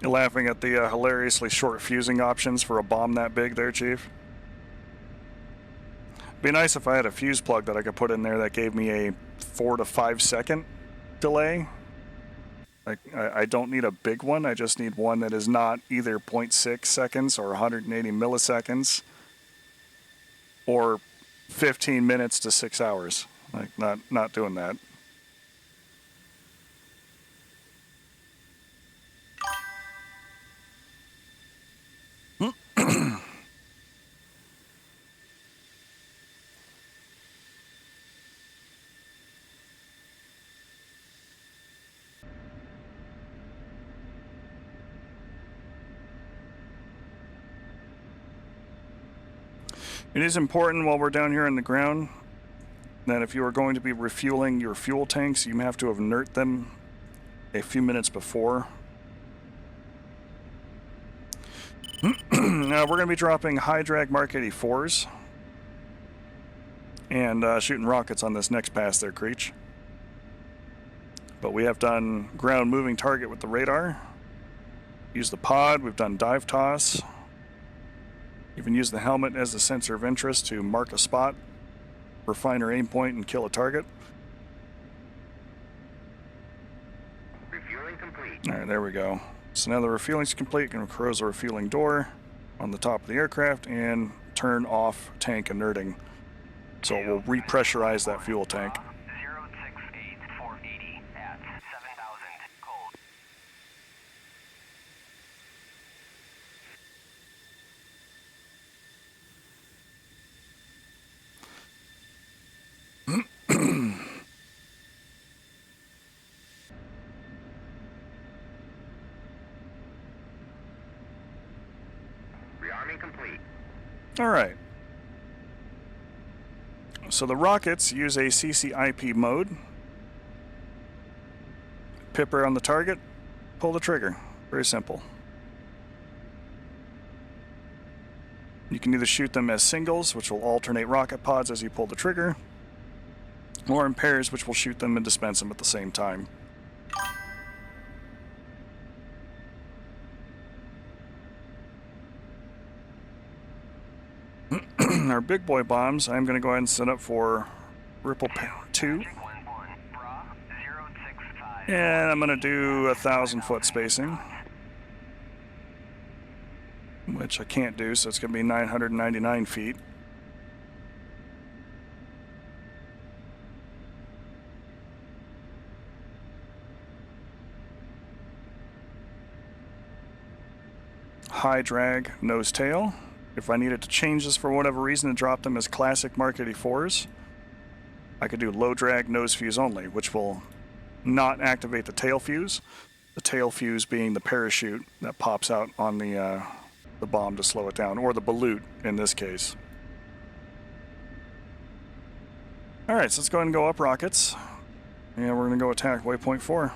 You're laughing at the hilariously short fusing options for a bomb that big there, Chief? Be nice if I had a fuse plug that I could put in there that gave me a 4 to 5 second delay. I don't need a big one, I just need one that is not either 0.6 seconds or 180 milliseconds or 15 minutes to 6 hours. Like, not doing that. It is important while we're down here in the ground that if you are going to be refueling your fuel tanks, you have to have inert them a few minutes before. Now we're going to be dropping high drag Mark 84s and shooting rockets on this next pass there, Creech. But we have done ground moving target with the radar. Use the pod, we've done dive toss. Even use the helmet as a sensor of interest to mark a spot, refine our aim point, and kill a target. Refueling complete. All right, there we go. So now the refueling's complete. Going to close the refueling door on the top of the aircraft and turn off tank inerting. So it will repressurize that fuel tank. 068480 at 7,000 cold. Rearming complete. All right. So the rockets use a CCIP mode. Pipper on the target, pull the trigger. Very simple. You can either shoot them as singles, which will alternate rocket pods as you pull the trigger, or in pairs, which will shoot them and dispense them at the same time. Our big boy bombs, I'm going to go ahead and set up for Ripple 2. And I'm going to do 1,000-foot spacing, which I can't do, so it's going to be 999 feet. high drag nose tail. If I needed to change this for whatever reason and drop them as classic Mark 84s, I could do low drag nose fuse only, which will not activate the tail fuse. The tail fuse being the parachute that pops out on the bomb to slow it down, or the balut in this case. All right, so let's go ahead and go up rockets. And we're going to go attack waypoint 4.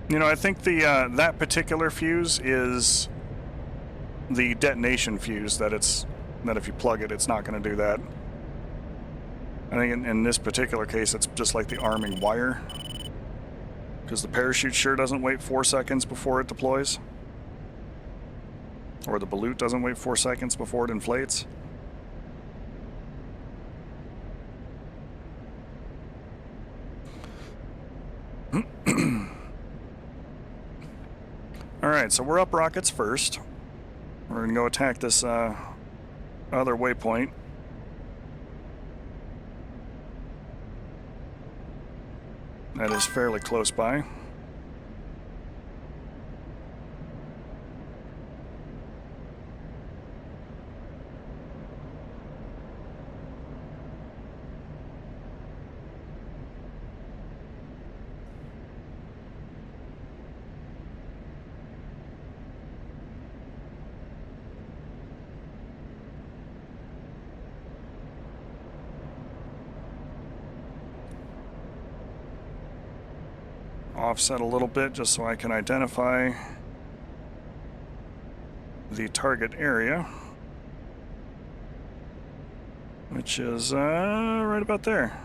You know, I think the that particular fuse is the detonation fuse. That if you plug it, it's not going to do that. I think in this particular case, it's just like the arming wire, because the parachute sure doesn't wait 4 seconds before it deploys, or the balut doesn't wait 4 seconds before it inflates. Alright, so we're up rockets first. We're going to go attack this other waypoint. That is fairly close by. Offset a little bit just so I can identify the target area, which is right about there.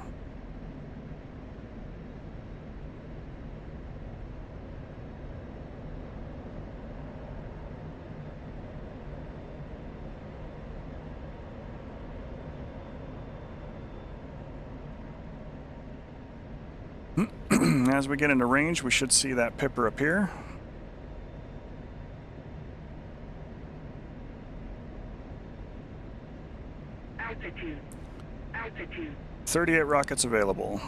As we get into range, we should see that pipper appear. Altitude. Altitude. 38 rockets available.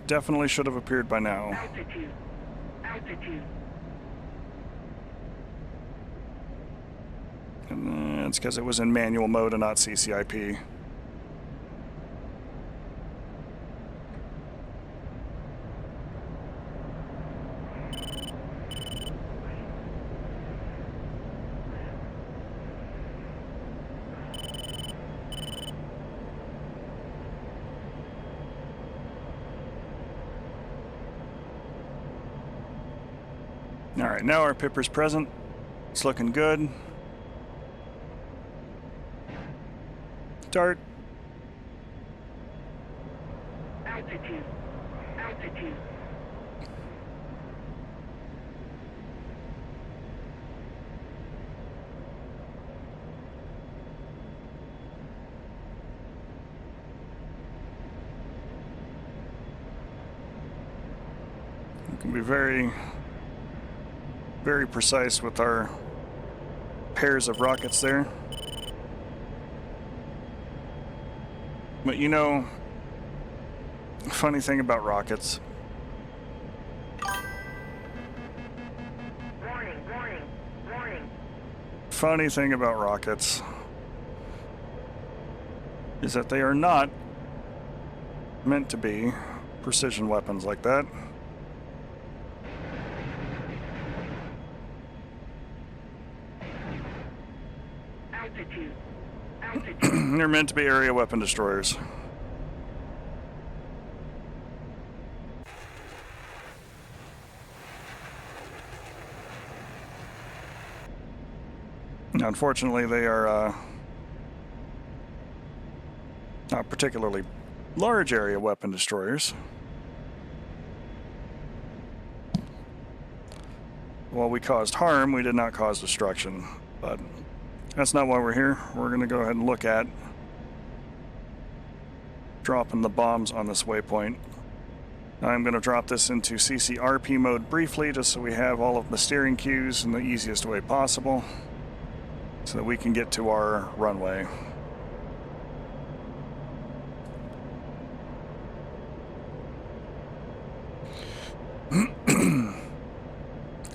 Definitely should have appeared by now. Altitude. Altitude. And it's because it was in manual mode and not CCIP. All right, now our pipper's present. It's looking good. Start. Altitude. Altitude. We can be very, very precise with our pairs of rockets there. But you know, funny thing about rockets. Warning, warning, warning. Funny thing about rockets is that they are not meant to be precision weapons like that. They're meant to be area weapon destroyers. Now, unfortunately, they are not particularly large area weapon destroyers. While we caused harm, we did not cause destruction. But that's not why we're here. We're going to go ahead and look at dropping the bombs on this waypoint. I'm going to drop this into CCRP mode briefly, just so we have all of the steering cues in the easiest way possible, so that we can get to our runway.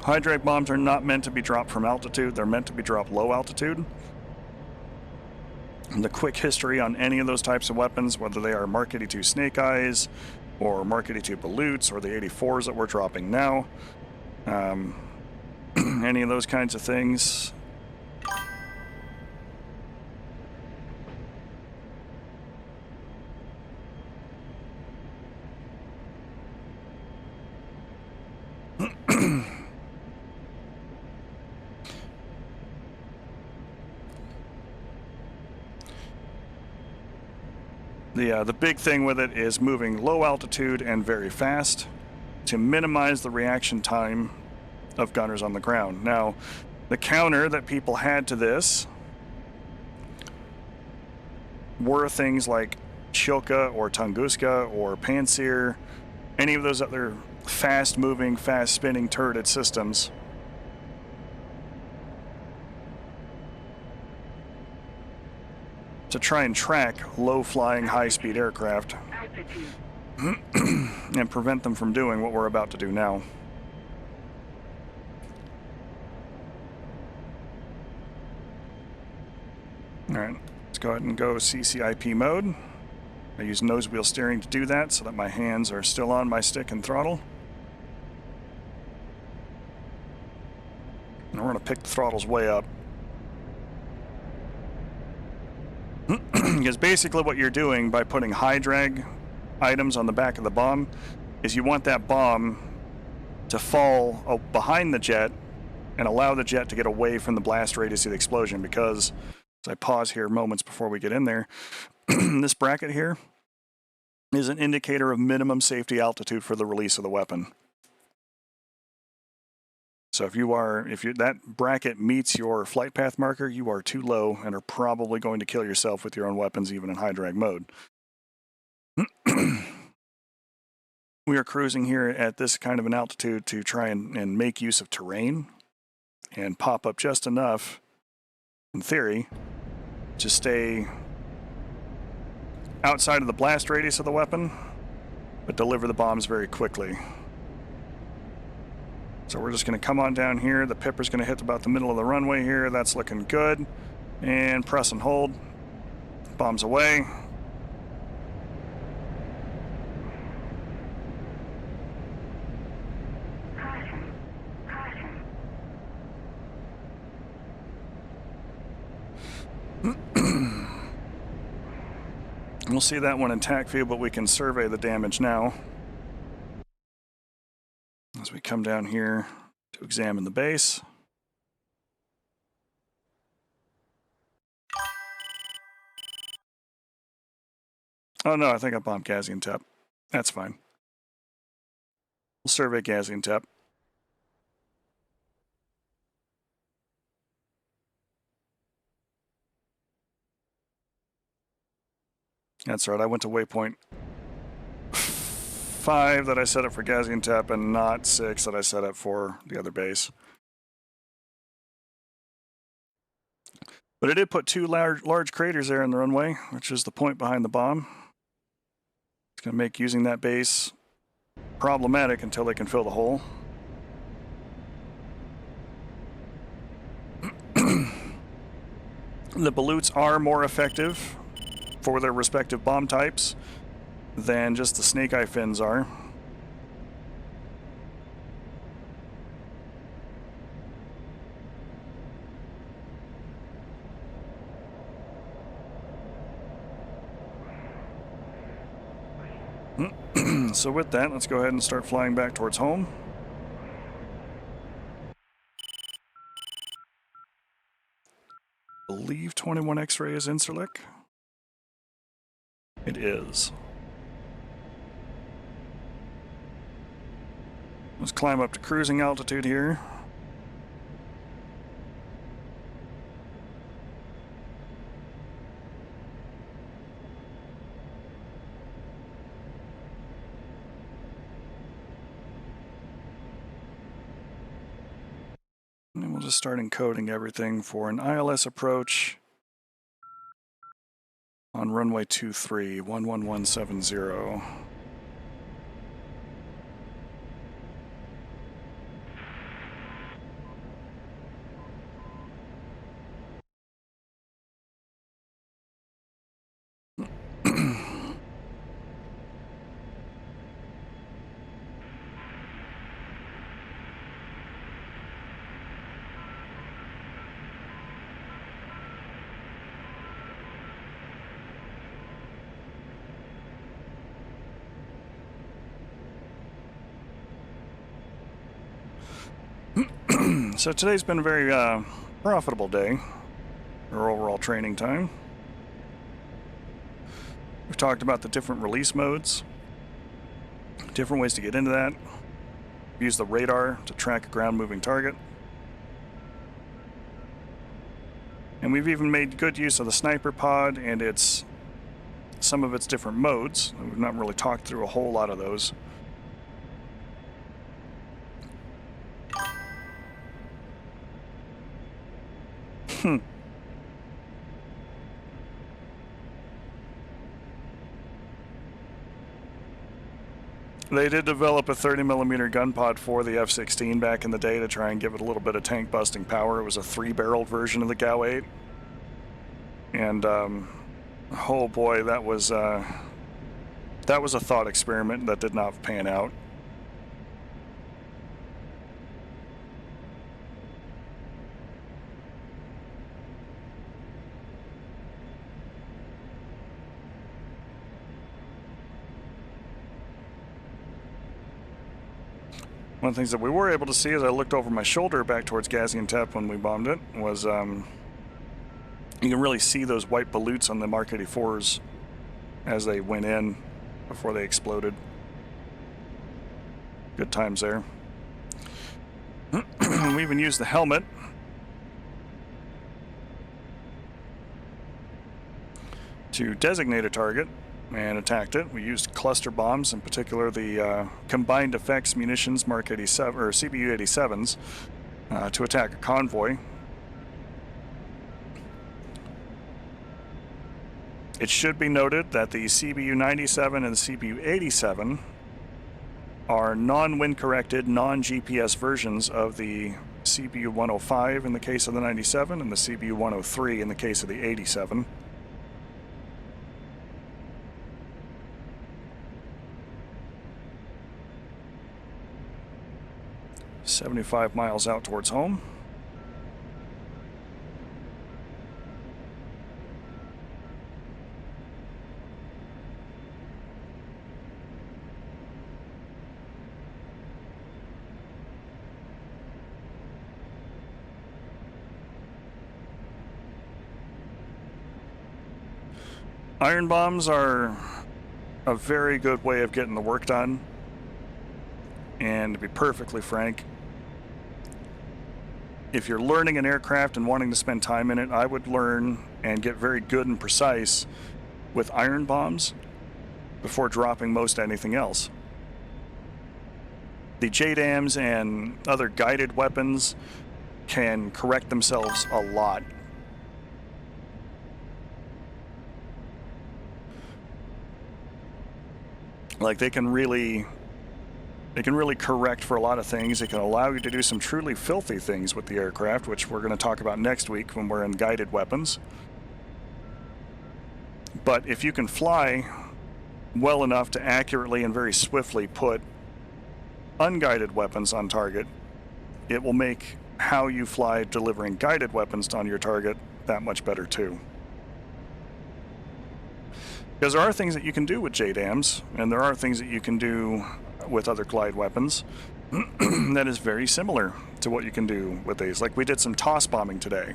Hydrate bombs are not meant to be dropped from altitude, they're meant to be dropped low altitude. And the quick history on any of those types of weapons, whether they are Mark 82 Snake Eyes, or Mark 82 Balutes, or the 84s that we're dropping now, any of those kinds of things. The big thing with it is moving low altitude and very fast to minimize the reaction time of gunners on the ground. Now, the counter that people had to this were things like Chilka or Tunguska or Pantsir, any of those other fast-moving, fast-spinning turreted systems. To try and track low-flying, high-speed aircraft and prevent them from doing what we're about to do now. Alright, let's go ahead and go CCIP mode. I use nose wheel steering to do that so that my hands are still on my stick and throttle. And we're going to pick the throttles way up. Because basically what you're doing by putting high drag items on the back of the bomb is you want that bomb to fall behind the jet and allow the jet to get away from the blast radius of the explosion, because, as I pause here moments before we get in there, this bracket here is an indicator of minimum safety altitude for the release of the weapon. So if that bracket meets your flight path marker, you are too low and are probably going to kill yourself with your own weapons, even in high drag mode. We are cruising here at this kind of an altitude to try and make use of terrain and pop up just enough, in theory, to stay outside of the blast radius of the weapon, but deliver the bombs very quickly. So we're just going to come on down here. The Pipper's going to hit about the middle of the runway here. That's looking good. And press and hold. Bombs away. We'll see that one in TAC view, but we can survey the damage now. As we come down here to examine the base. Oh no, I think I bombed Gaziantep. That's fine. We'll survey Gaziantep. That's right, I went to waypoint 5 that I set up for Gaziantep and not 6 that I set up for the other base. But I did put 2 large craters there in the runway, which is the point behind the bomb. It's going to make using that base problematic until they can fill the hole. The Balutes are more effective for their respective bomb types than just the snake eye fins are. So with that, let's go ahead and start flying back towards home. I believe 21 X-ray is Incirlik. It is. Let's climb up to cruising altitude here. And we'll just start encoding everything for an ILS approach on runway 23, 11170. So today's been a very profitable day for overall training time. We've talked about the different release modes, different ways to get into that. Use the radar to track a ground-moving target. And we've even made good use of the sniper pod and some of its different modes. We've not really talked through a whole lot of those. They did develop a 30mm gun pod for the F-16 back in the day to try and give it a little bit of tank busting power. It was a 3-barreled version of the GAU-8. And, oh boy, that was a thought experiment that did not pan out. One of the things that we were able to see as I looked over my shoulder back towards Gaziantep when we bombed it was you can really see those white balloons on the Mark 84s as they went in before they exploded. Good times there. We even used the helmet to designate a target and attacked it. We used cluster bombs, in particular the combined effects munitions Mark 87 or CBU 87s, to attack a convoy. It should be noted that the CBU 97 and the CBU 87 are non-wind corrected, non-GPS versions of the CBU 105 in the case of the 97 and the CBU 103 in the case of the 87. "75 miles out towards home. Iron bombs are a very good way of getting the work done. And to be perfectly frank, if you're learning an aircraft and wanting to spend time in it, I would learn and get very good and precise with iron bombs before dropping most anything else. The JDAMs and other guided weapons can correct themselves a lot. Like they can really correct for a lot of things. It can allow you to do some truly filthy things with the aircraft, which we're going to talk about next week when we're in guided weapons. But if you can fly well enough to accurately and very swiftly put unguided weapons on target, it will make how you fly delivering guided weapons on your target that much better too. Because there are things that you can do with JDAMs, and there are things that you can do with other glide weapons that is very similar to what you can do with these. Like we did some toss bombing today.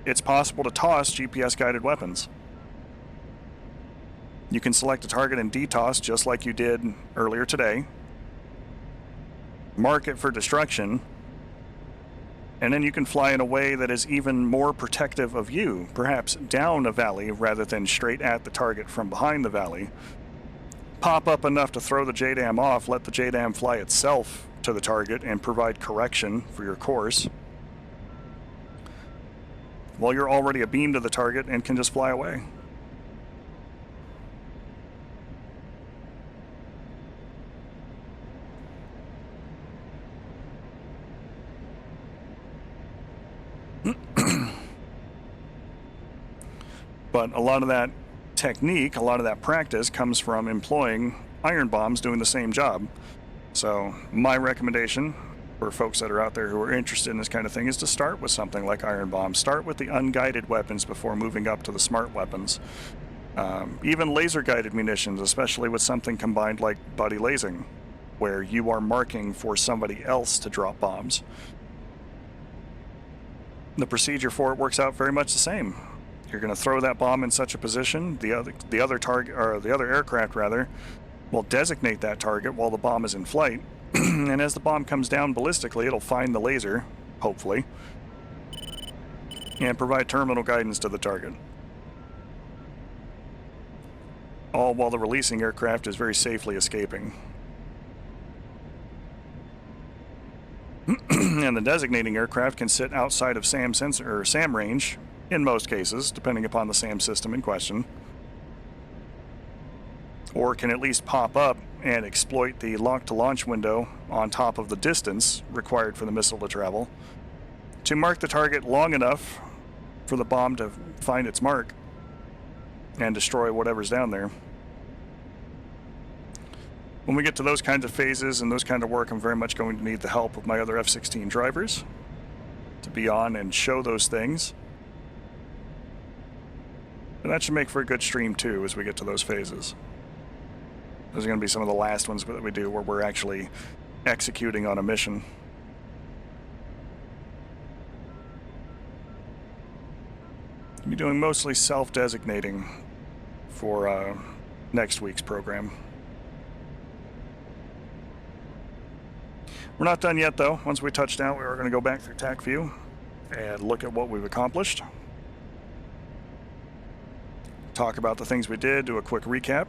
It's possible to toss GPS-guided weapons. You can select a target and DTOS just like you did earlier today. Mark it for destruction. And then you can fly in a way that is even more protective of you, perhaps down a valley rather than straight at the target from behind the valley. Pop up enough to throw the JDAM off, let the JDAM fly itself to the target and provide correction for your course, while you're already a beam to the target and can just fly away. But a lot of that technique, a lot of that practice comes from employing iron bombs doing the same job. So my recommendation for folks that are out there who are interested in this kind of thing is to start with something like iron bombs. Start with the unguided weapons before moving up to the smart weapons. Even laser-guided munitions, especially with something combined like buddy lasing, where you are marking for somebody else to drop bombs. The procedure for it works out very much the same. You're going to throw that bomb in such a position, the other target, or the other aircraft rather, will designate that target while the bomb is in flight. And as the bomb comes down ballistically, it'll find the laser, hopefully, and provide terminal guidance to the target. All while the releasing aircraft is very safely escaping. And the designating aircraft can sit outside of SAM sensor or SAM range in most cases, depending upon the SAM system in question, or can at least pop up and exploit the lock-to-launch window on top of the distance required for the missile to travel to mark the target long enough for the bomb to find its mark and destroy whatever's down there. When we get to those kinds of phases and those kind of work, I'm very much going to need the help of my other F-16 drivers to be on and show those things. And that should make for a good stream too as we get to those phases. Those are going to be some of the last ones that we do where we're actually executing on a mission. I'll be doing mostly self-designating for next week's program. We're not done yet though. Once we touch down, we are going to go back through TAC view and look at what we've accomplished. Talk about the things we did, do a quick recap,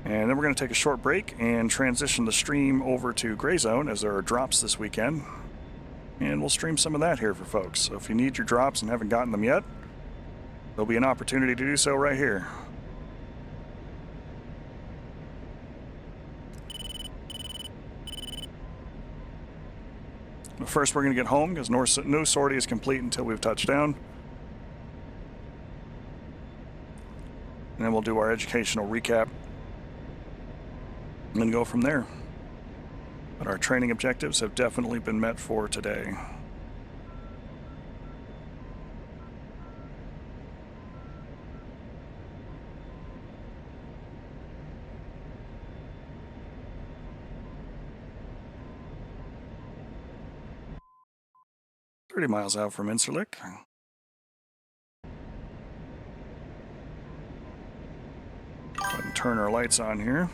and then we're going to take a short break and transition the stream over to Gray Zone as there are drops this weekend, and we'll stream some of that here for folks. So if you need your drops and haven't gotten them yet, there'll be an opportunity to do so right here. But first we're going to get home because no sortie is complete until we've touched down. And then we'll do our educational recap and then go from there. But our training objectives have definitely been met for today. "30 miles out from Incirlik. Go ahead and turn our lights on here.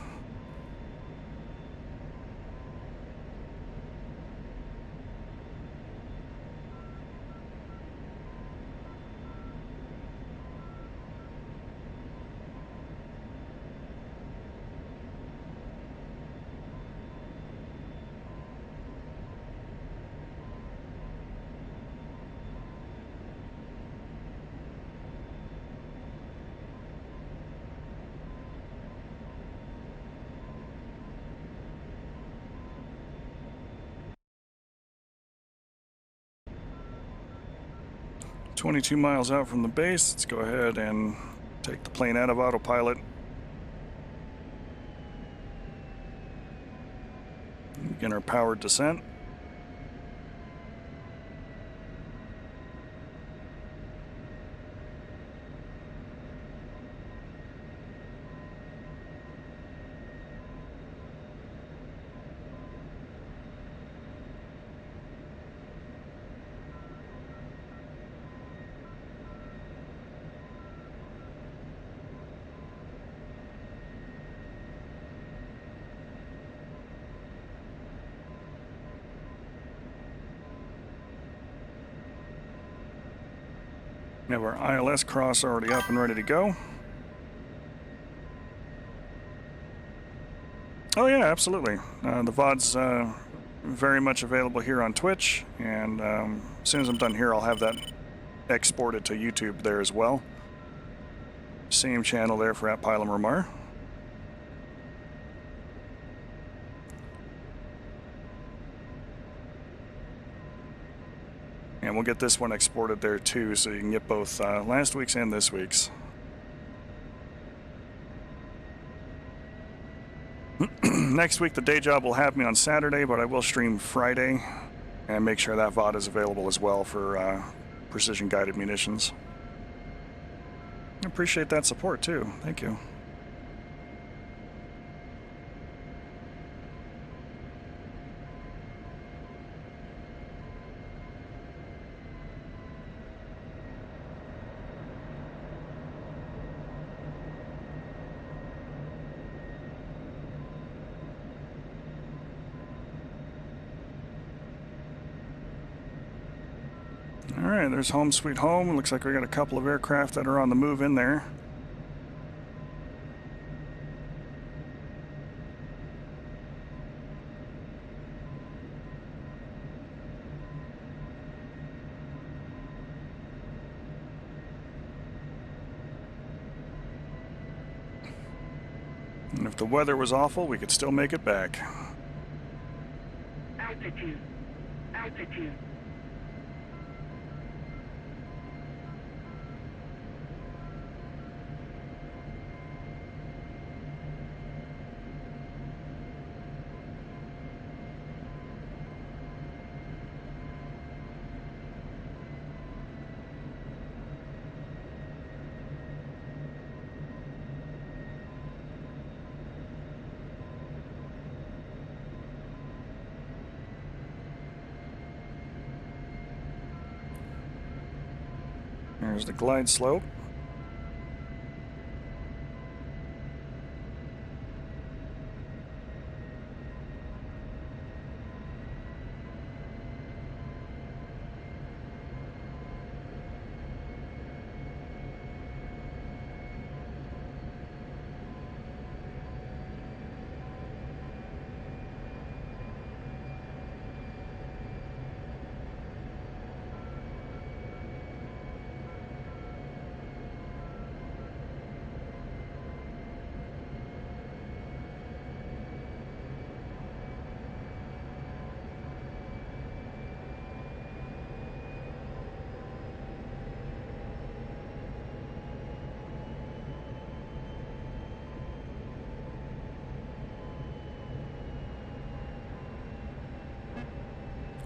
"22 miles out from the base. Let's go ahead and take the plane out of autopilot. Begin our powered descent. We have our ILS cross already up and ready to go. Oh yeah, absolutely. The VOD's very much available here on Twitch, and as soon as I'm done here, I'll have that exported to YouTube there as well. Same channel there for @Pilum. And we'll get this one exported there too, so you can get both last week's and this week's. Next week, the day job will have me on Saturday, but I will stream Friday and make sure that VOD is available as well for precision-guided munitions. I appreciate that support too. Thank you. Alright, there's home sweet home. Looks like we got a couple of aircraft that are on the move in there. And if the weather was awful, we could still make it back. Altitude. Altitude. There's the glide slope.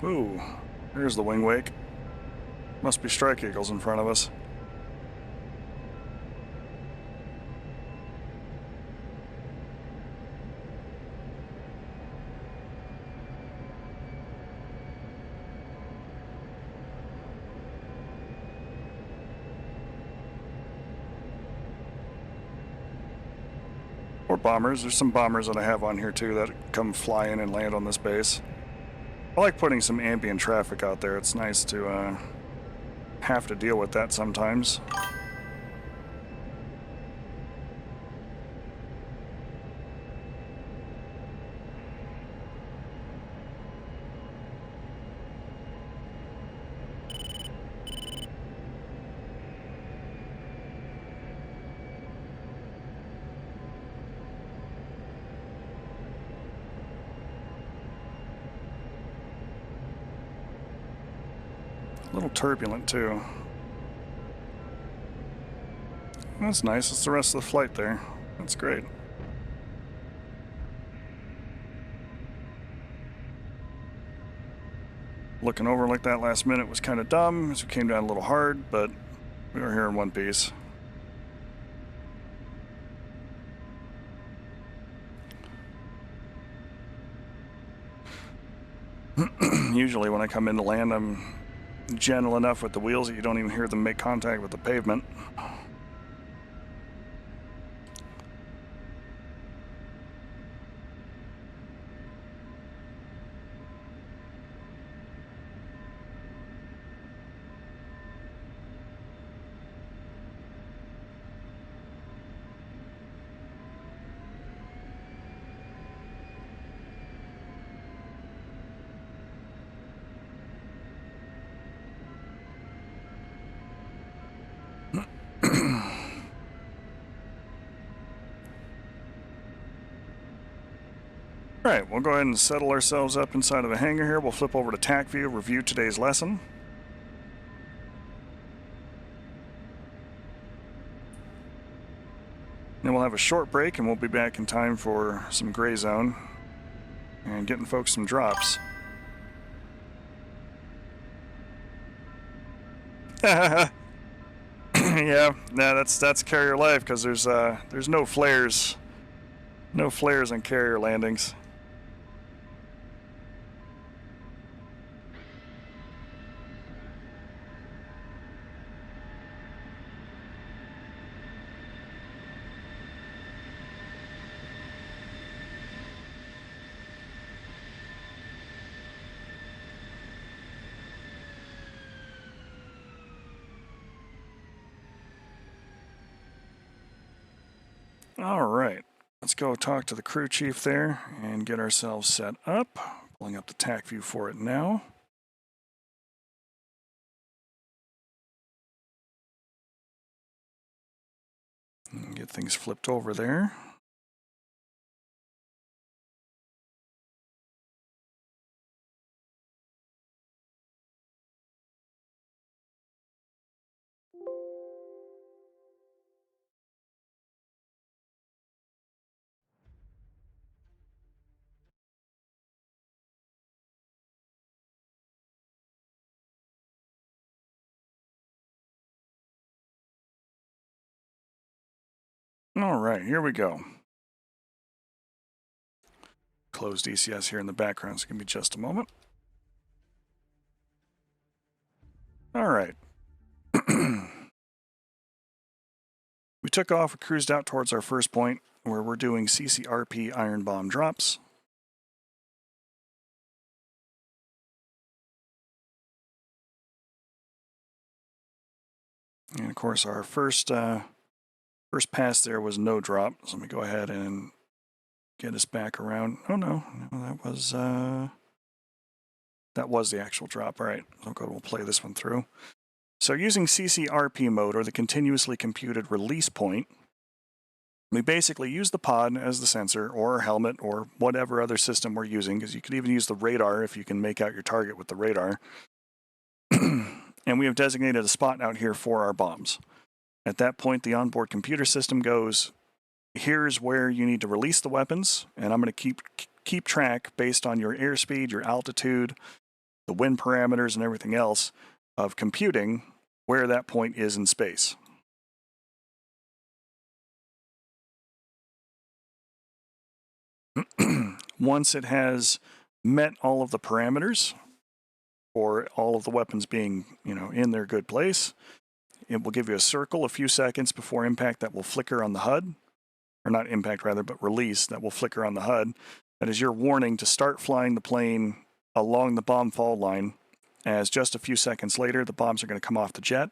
Ooh, there's the wing wake. Must be strike eagles in front of us. Or bombers. There's some bombers that I have on here too that come fly in and land on this base. I like putting some ambient traffic out there. It's nice to have to deal with that sometimes. A little turbulent too. That's nice. It's the rest of the flight there. That's great. Looking over like that last minute was kind of dumb as we came down a little hard, but we were here in one piece. Usually when I come into land, I'm gentle enough with the wheels that you don't even hear them make contact with the pavement. All right, we'll go ahead and settle ourselves up inside of the hangar here. We'll flip over to TAC view, review today's lesson. Then we'll have a short break and we'll be back in time for some gray zone and getting folks some drops. Yeah, nah, that's carrier life because there's no flares on carrier landings. All right, let's go talk to the crew chief there and get ourselves set up. Pulling up the TAC view for it now. And get things flipped over there. All right, here we go. Close DCS here in the background, so give me just a moment. All right. We took off, we cruised out towards our first point where we're doing CCRP iron bomb drops. And of course our first pass there was no drop, so let me go ahead and get us back around. Oh no, that was the actual drop. All right, we'll play this one through. So using CCRP mode, or the continuously computed release point, we basically use the pod as the sensor, or our helmet, or whatever other system we're using, because you could even use the radar if you can make out your target with the radar. And we have designated a spot out here for our bombs. At that point, the onboard computer system goes, here's where you need to release the weapons, and I'm going to keep track based on your airspeed, your altitude, the wind parameters, and everything else of computing where that point is in space. Once it has met all of the parameters for all of the weapons being, in their good place, it will give you a circle a few seconds before impact that will flicker on the HUD. Or not impact rather, but release that will flicker on the HUD. That is your warning to start flying the plane along the bomb fall line, as just a few seconds later the bombs are going to come off the jet.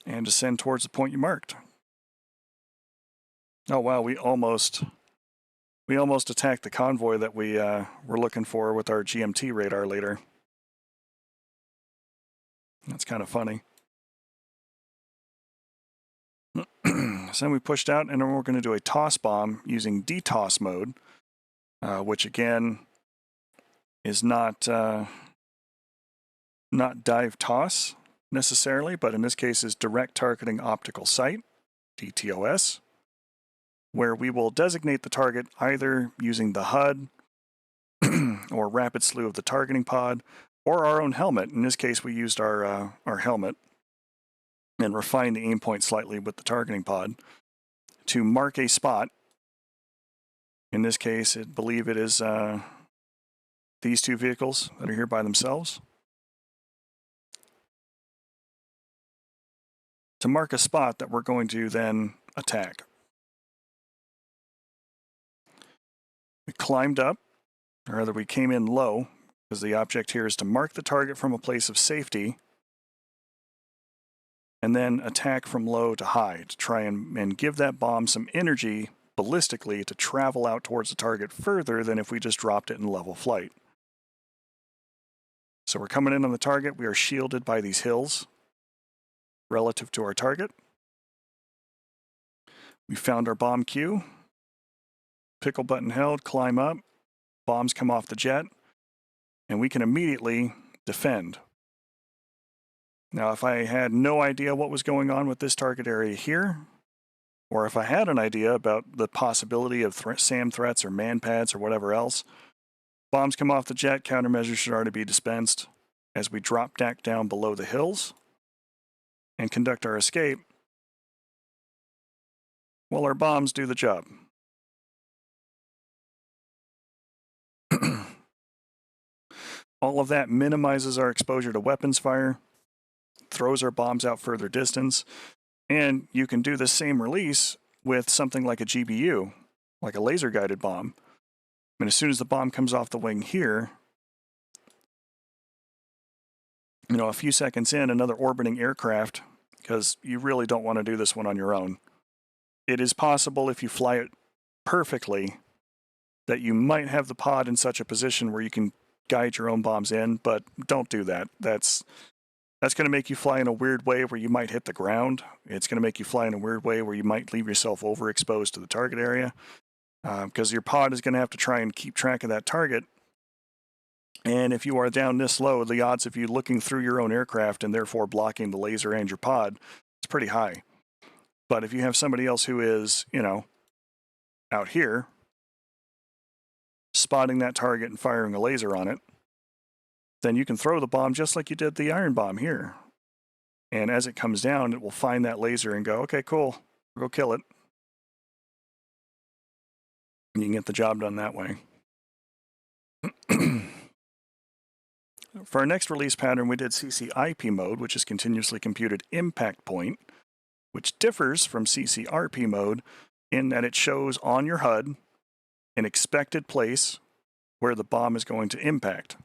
And descend towards the point you marked. Oh wow, we almost attacked the convoy that we were looking for with our GMT radar later. That's kind of funny. So then we pushed out, and then we're going to do a toss bomb using DTOS mode, which again is not dive toss necessarily, but in this case is direct targeting optical sight, DTOS, where we will designate the target either using the HUD or rapid slew of the targeting pod, or our own helmet. In this case, we used our helmet and refined the aim point slightly with the targeting pod to mark a spot. In this case, I believe it is these two vehicles that are here by themselves. To mark a spot that we're going to then attack. We climbed up, or rather we came in low, because the object here is to mark the target from a place of safety and then attack from low to high to try and give that bomb some energy ballistically to travel out towards the target further than if we just dropped it in level flight. So we're coming in on the target. We are shielded by these hills. relative to our target. We found our bomb queue. Pickle button held, climb up, bombs come off the jet, and we can immediately defend. Now, if I had no idea what was going on with this target area here, or if I had an idea about the possibility of SAM threats or man pads or whatever else, bombs come off the jet, countermeasures should already be dispensed as we drop back down below the hills and conduct our escape while our bombs do the job. All of that minimizes our exposure to weapons fire, throws our bombs out further distance, and you can do the same release with something like a GBU, like a laser-guided bomb. And as soon as the bomb comes off the wing here, a few seconds in, another orbiting aircraft, because you really don't want to do this one on your own. It is possible, if you fly it perfectly, that you might have the pod in such a position where you can guide your own bombs in, but don't do that. That's going to make you fly in a weird way where you might hit the ground. It's going to make you fly in a weird way where you might leave yourself overexposed to the target area, because your pod is going to have to try and keep track of that target. And if you are down this low, the odds of you looking through your own aircraft and therefore blocking the laser and your pod is pretty high. But if you have somebody else who is, out here, spotting that target and firing a laser on it, then you can throw the bomb just like you did the iron bomb here. And as it comes down, it will find that laser and go, okay, cool, we'll go kill it. And you can get the job done that way. For our next release pattern, we did CCIP mode, which is continuously computed impact point, which differs from CCRP mode in that it shows on your HUD an expected place where the bomb is going to impact.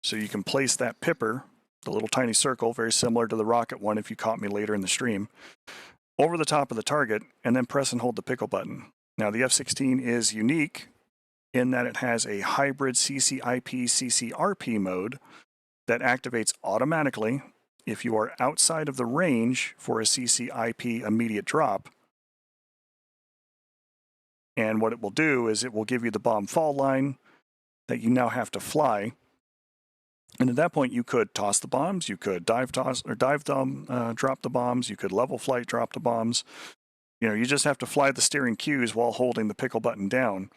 So you can place that pipper, the little tiny circle, very similar to the rocket one if you caught me later in the stream, over the top of the target, and then press and hold the pickle button. Now, the F-16 is unique in that it has a hybrid CCIP-CCRP mode that activates automatically if you are outside of the range for a CCIP immediate drop. And what it will do is it will give you the bomb fall line that you now have to fly. And at that point, you could toss the bombs, you could drop the bombs, you could level flight drop the bombs. You just have to fly the steering cues while holding the pickle button down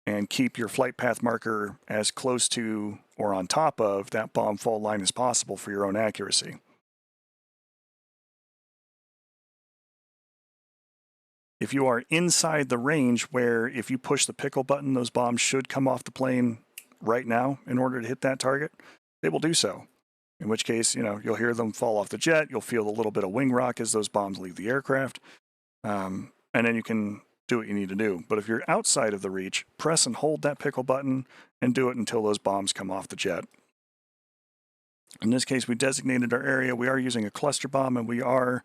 and keep your flight path marker as close to or on top of that bomb fall line as possible for your own accuracy. If you are inside the range where if you push the pickle button, those bombs should come off the plane right now in order to hit that target, they will do so. In which case, you'll hear them fall off the jet, you'll feel a little bit of wing rock as those bombs leave the aircraft, and then you can do what you need to do. But if you're outside of the reach, press and hold that pickle button and do it until those bombs come off the jet. In this case, we designated our area. We are using a cluster bomb, and we are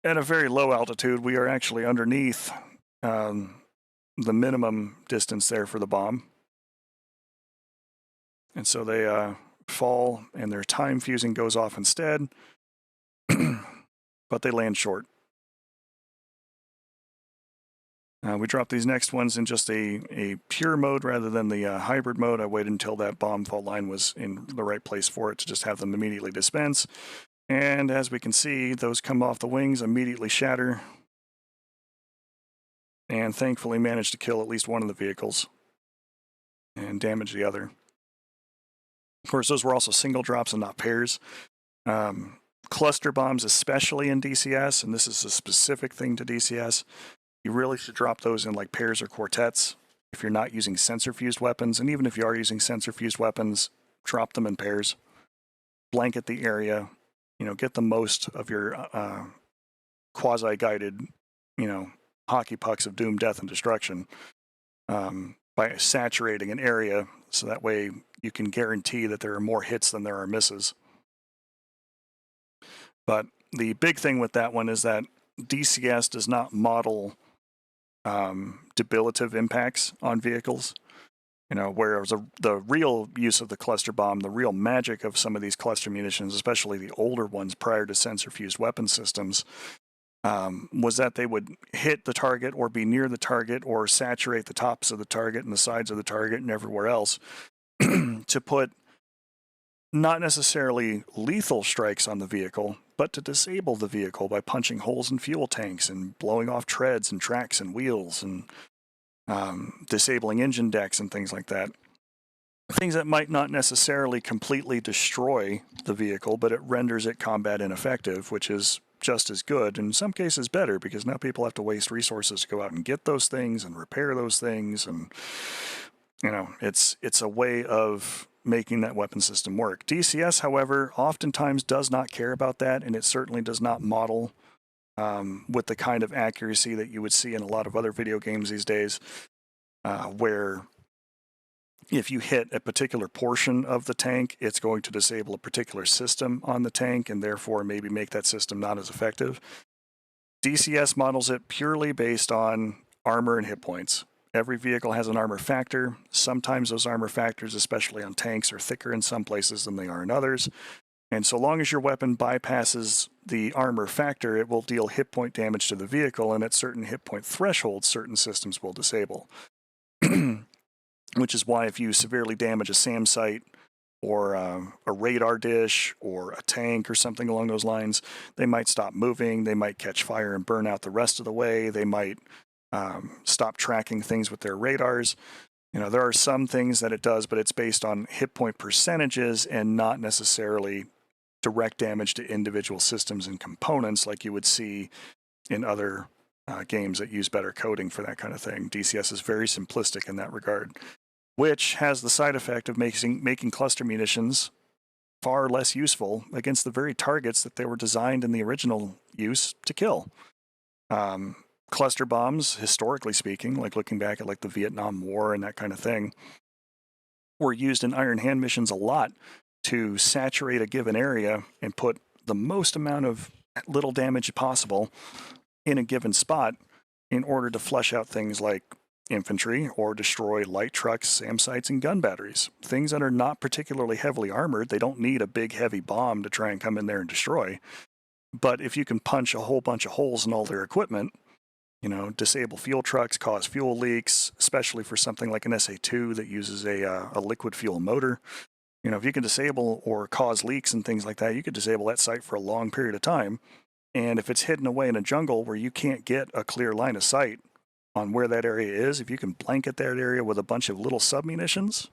at a very low altitude. We are actually underneath the minimum distance there for the bomb. And so they fall, and their time fusing goes off instead, but they land short. We dropped these next ones in just a pure mode rather than the hybrid mode. I waited until that bomb fall line was in the right place for it to just have them immediately dispense. And as we can see, those come off the wings, immediately shatter, and thankfully managed to kill at least one of the vehicles and damage the other. Of course, those were also single drops and not pairs. Cluster bombs, especially in DCS, and this is a specific thing to DCS, you really should drop those in like pairs or quartets if you're not using sensor-fused weapons. And even if you are using sensor-fused weapons, drop them in pairs. Blanket the area. Get the most of your quasi-guided, hockey pucks of doom, death, and destruction by saturating an area so that way you can guarantee that there are more hits than there are misses. But the big thing with that one is that DCS does not model debilative impacts on vehicles. Whereas the real use of the cluster bomb, the real magic of some of these cluster munitions, especially the older ones prior to sensor-fused weapon systems, was that they would hit the target or be near the target or saturate the tops of the target and the sides of the target and everywhere else to put not necessarily lethal strikes on the vehicle, but to disable the vehicle by punching holes in fuel tanks and blowing off treads and tracks and wheels and disabling engine decks and things like that. Things that might not necessarily completely destroy the vehicle, but it renders it combat ineffective, which is just as good, in some cases better, because now people have to waste resources to go out and get those things and repair those things, and it's a way of making that weapon system work. DCS, however, oftentimes does not care about that, and it certainly does not model with the kind of accuracy that you would see in a lot of other video games these days, where if you hit a particular portion of the tank, it's going to disable a particular system on the tank and therefore maybe make that system not as effective. DCS models it purely based on armor and hit points. Every vehicle has an armor factor. Sometimes those armor factors, especially on tanks, are thicker in some places than they are in others. And so long as your weapon bypasses the armor factor, it will deal hit point damage to the vehicle, and at certain hit point thresholds, certain systems will disable. Which is why if you severely damage a SAM site or a radar dish or a tank or something along those lines, they might stop moving, they might catch fire and burn out the rest of the way, they might stop tracking things with their radars. There are some things that it does, but it's based on hit point percentages and not necessarily direct damage to individual systems and components like you would see in other games that use better coding for that kind of thing. DCS is very simplistic in that regard, which has the side effect of making cluster munitions far less useful against the very targets that they were designed in the original use to kill. Cluster bombs, historically speaking, like looking back at like the Vietnam War and that kind of thing, were used in Iron Hand missions a lot to saturate a given area and put the most amount of little damage possible in a given spot in order to flush out things like infantry or destroy light trucks, SAM sites, and gun batteries. Things that are not particularly heavily armored. They don't need a big heavy bomb to try and come in there and destroy. But if you can punch a whole bunch of holes in all their equipment, disable fuel trucks, cause fuel leaks, especially for something like an SA-2 that uses a liquid fuel motor. If you can disable or cause leaks and things like that, you could disable that site for a long period of time. And if it's hidden away in a jungle where you can't get a clear line of sight on where that area is, if you can blanket that area with a bunch of little submunitions,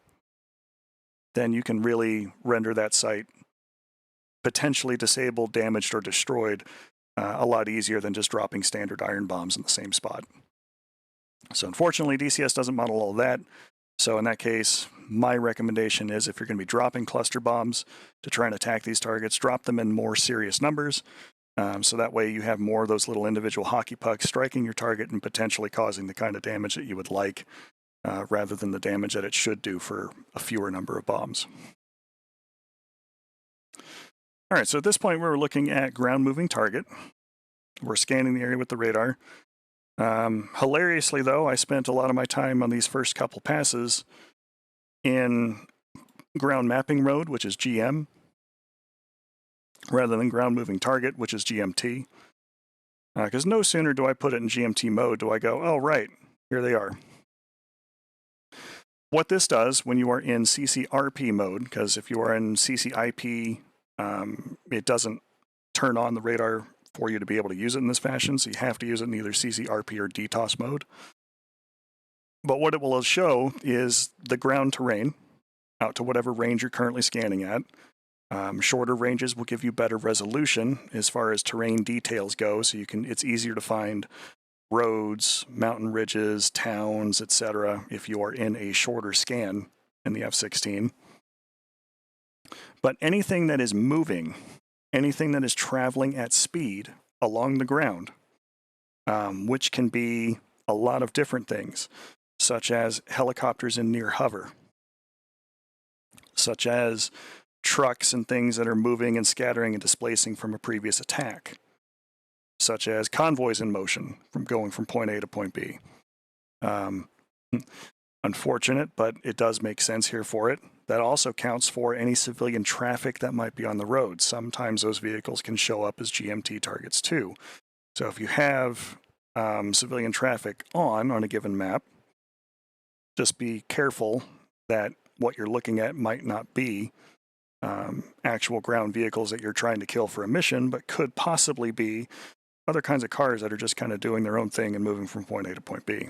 then you can really render that site potentially disabled, damaged, or destroyed a lot easier than just dropping standard iron bombs in the same spot. So unfortunately, DCS doesn't model all that. So in that case, my recommendation is if you're going to be dropping cluster bombs to try and attack these targets, drop them in more serious numbers. So that way you have more of those little individual hockey pucks striking your target and potentially causing the kind of damage that you would like, rather than the damage that it should do for a fewer number of bombs. All right, so at this point we're looking at ground moving target. We're scanning the area with the radar. Hilariously though, I spent a lot of my time on these first couple passes in ground mapping mode, which is GM, rather than ground moving target, which is GMT. Because no sooner do I put it in GMT mode do I go, oh right, here they are. What this does when you are in CCRP mode, because if you are in CCIP, it doesn't turn on the radar for you to be able to use it in this fashion, so you have to use it in either CCRP or DTOS mode. But what it will show is the ground terrain out to whatever range you're currently scanning at. Shorter ranges will give you better resolution as far as terrain details go, so it's easier to find roads, mountain ridges, towns, etc. if you are in a shorter scan in the F-16. But anything that is moving, anything that is traveling at speed along the ground, which can be a lot of different things, such as helicopters in near hover, such as trucks and things that are moving and scattering and displacing from a previous attack, such as convoys in motion from going from point A to point B. Unfortunate, but it does make sense here for it. That also counts for any civilian traffic that might be on the road. Sometimes those vehicles can show up as GMT targets too. So if you have civilian traffic on a given map, just be careful that what you're looking at might not be actual ground vehicles that you're trying to kill for a mission, but could possibly be other kinds of cars that are just kind of doing their own thing and moving from point A to point B.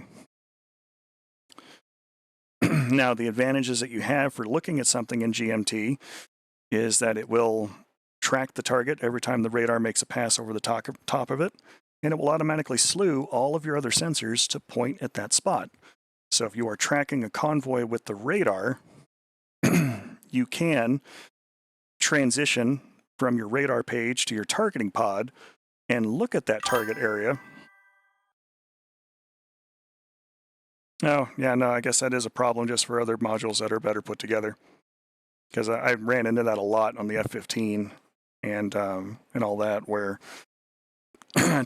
Now, the advantages that you have for looking at something in GMT is that it will track the target every time the radar makes a pass over the top of it, and it will automatically slew all of your other sensors to point at that spot. So if you are tracking a convoy with the radar, you can transition from your radar page to your targeting pod and look at that target area. Oh, yeah, no, I guess that is a problem just for other modules that are better put together. Because I ran into that a lot on the F-15 and all that, where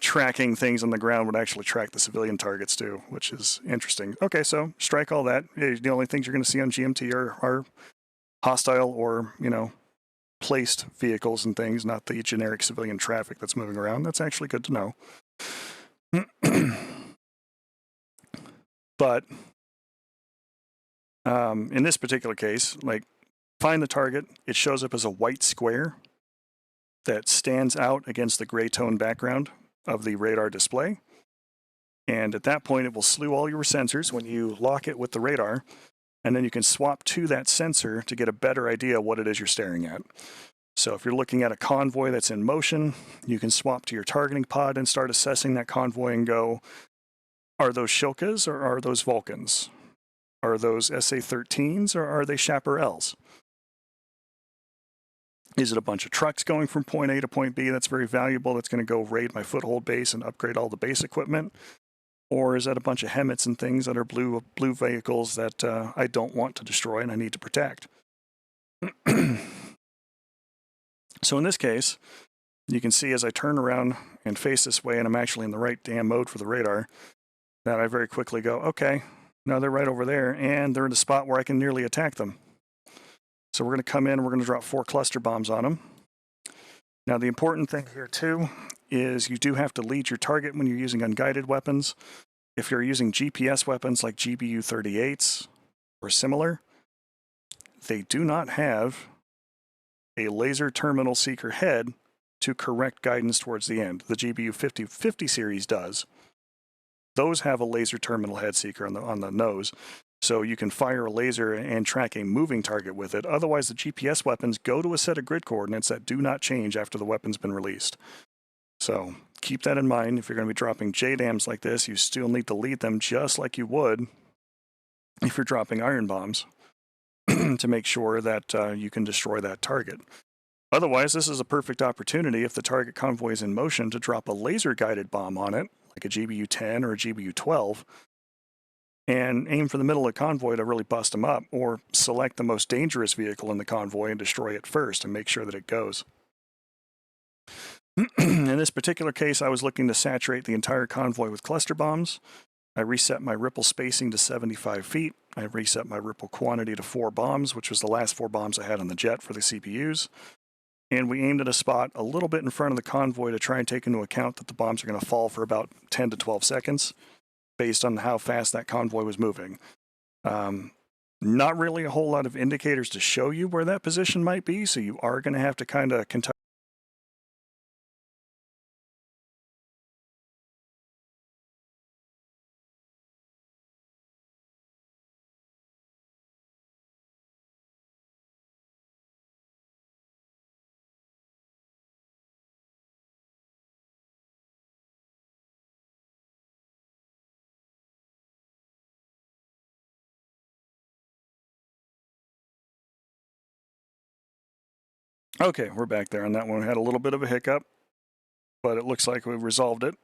tracking things on the ground would actually track the civilian targets too, which is interesting. Okay, so strike all that. The only things you're going to see on GMT are hostile or, placed vehicles and things, not the generic civilian traffic that's moving around. That's actually good to know. But in this particular case, like, find the target, it shows up as a white square that stands out against the gray tone background of the radar display. And at that point, it will slew all your sensors when you lock it with the radar, and then you can swap to that sensor to get a better idea what it is you're staring at. So if you're looking at a convoy that's in motion, you can swap to your targeting pod and start assessing that convoy and go, are those Shilkas or are those Vulcans? Are those SA-13s or are they Chaparrals? Is it a bunch of trucks going from point A to point B that's very valuable, that's going to go raid my foothold base and upgrade all the base equipment? Or is that a bunch of Hemmets and things that are blue vehicles that I don't want to destroy and I need to protect? So in this case, you can see as I turn around and face this way, and I'm actually in the right damn mode for the radar, that I very quickly go, okay, now they're right over there, and they're in a spot where I can nearly attack them. So we're going to come in and we're going to drop 4 cluster bombs on them. Now the important thing here too is you do have to lead your target when you're using unguided weapons. If you're using GPS weapons like GBU-38s or similar, they do not have a laser terminal seeker head to correct guidance towards the end. The GBU-5050 series does. Those have a laser terminal head seeker on the nose, so you can fire a laser and track a moving target with it. Otherwise, the GPS weapons go to a set of grid coordinates that do not change after the weapon's been released. So keep that in mind. If you're going to be dropping JDAMs like this, you still need to lead them just like you would if you're dropping iron bombs to make sure that you can destroy that target. Otherwise, this is a perfect opportunity if the target convoy is in motion to drop a laser-guided bomb on it, like a GBU-10 or a GBU-12, and aim for the middle of the convoy to really bust them up, or select the most dangerous vehicle in the convoy and destroy it first and make sure that it goes. In this particular case, I was looking to saturate the entire convoy with cluster bombs. I reset my ripple spacing to 75 feet. I reset my ripple quantity to 4 bombs, which was the last 4 bombs I had on the jet for the CPUs. And we aimed at a spot a little bit in front of the convoy to try and take into account that the bombs are going to fall for about 10 to 12 seconds based on how fast that convoy was moving. Not really a whole lot of indicators to show you where that position might be, so you are going to have to kind of Okay, we're back there on that one. We had a little bit of a hiccup, but it looks like we've resolved it.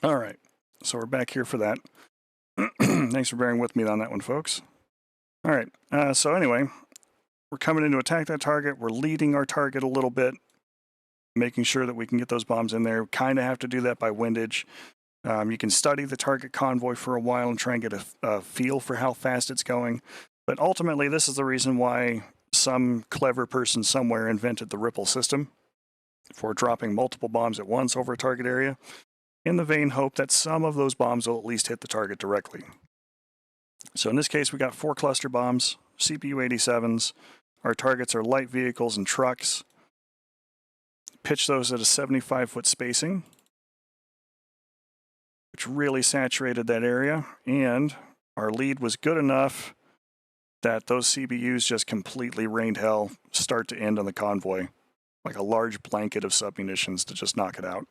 All right, so we're back here for that. Thanks for bearing with me on that one, folks. All right, so anyway, we're coming in to attack that target. We're leading our target a little bit, making sure that we can get those bombs in there. Kind of have to do that by windage. You can study the target convoy for a while and try and get a feel for how fast it's going. But ultimately, this is the reason why some clever person somewhere invented the ripple system for dropping multiple bombs at once over a target area, in the vain hope that some of those bombs will at least hit the target directly. So in this case, we got 4 cluster bombs, CPU-87s. Our targets are light vehicles and trucks. Pitch those at a 75-foot spacing, which really saturated that area, and our lead was good enough that those CBUs just completely rained hell start to end on the convoy, like a large blanket of submunitions to just knock it out.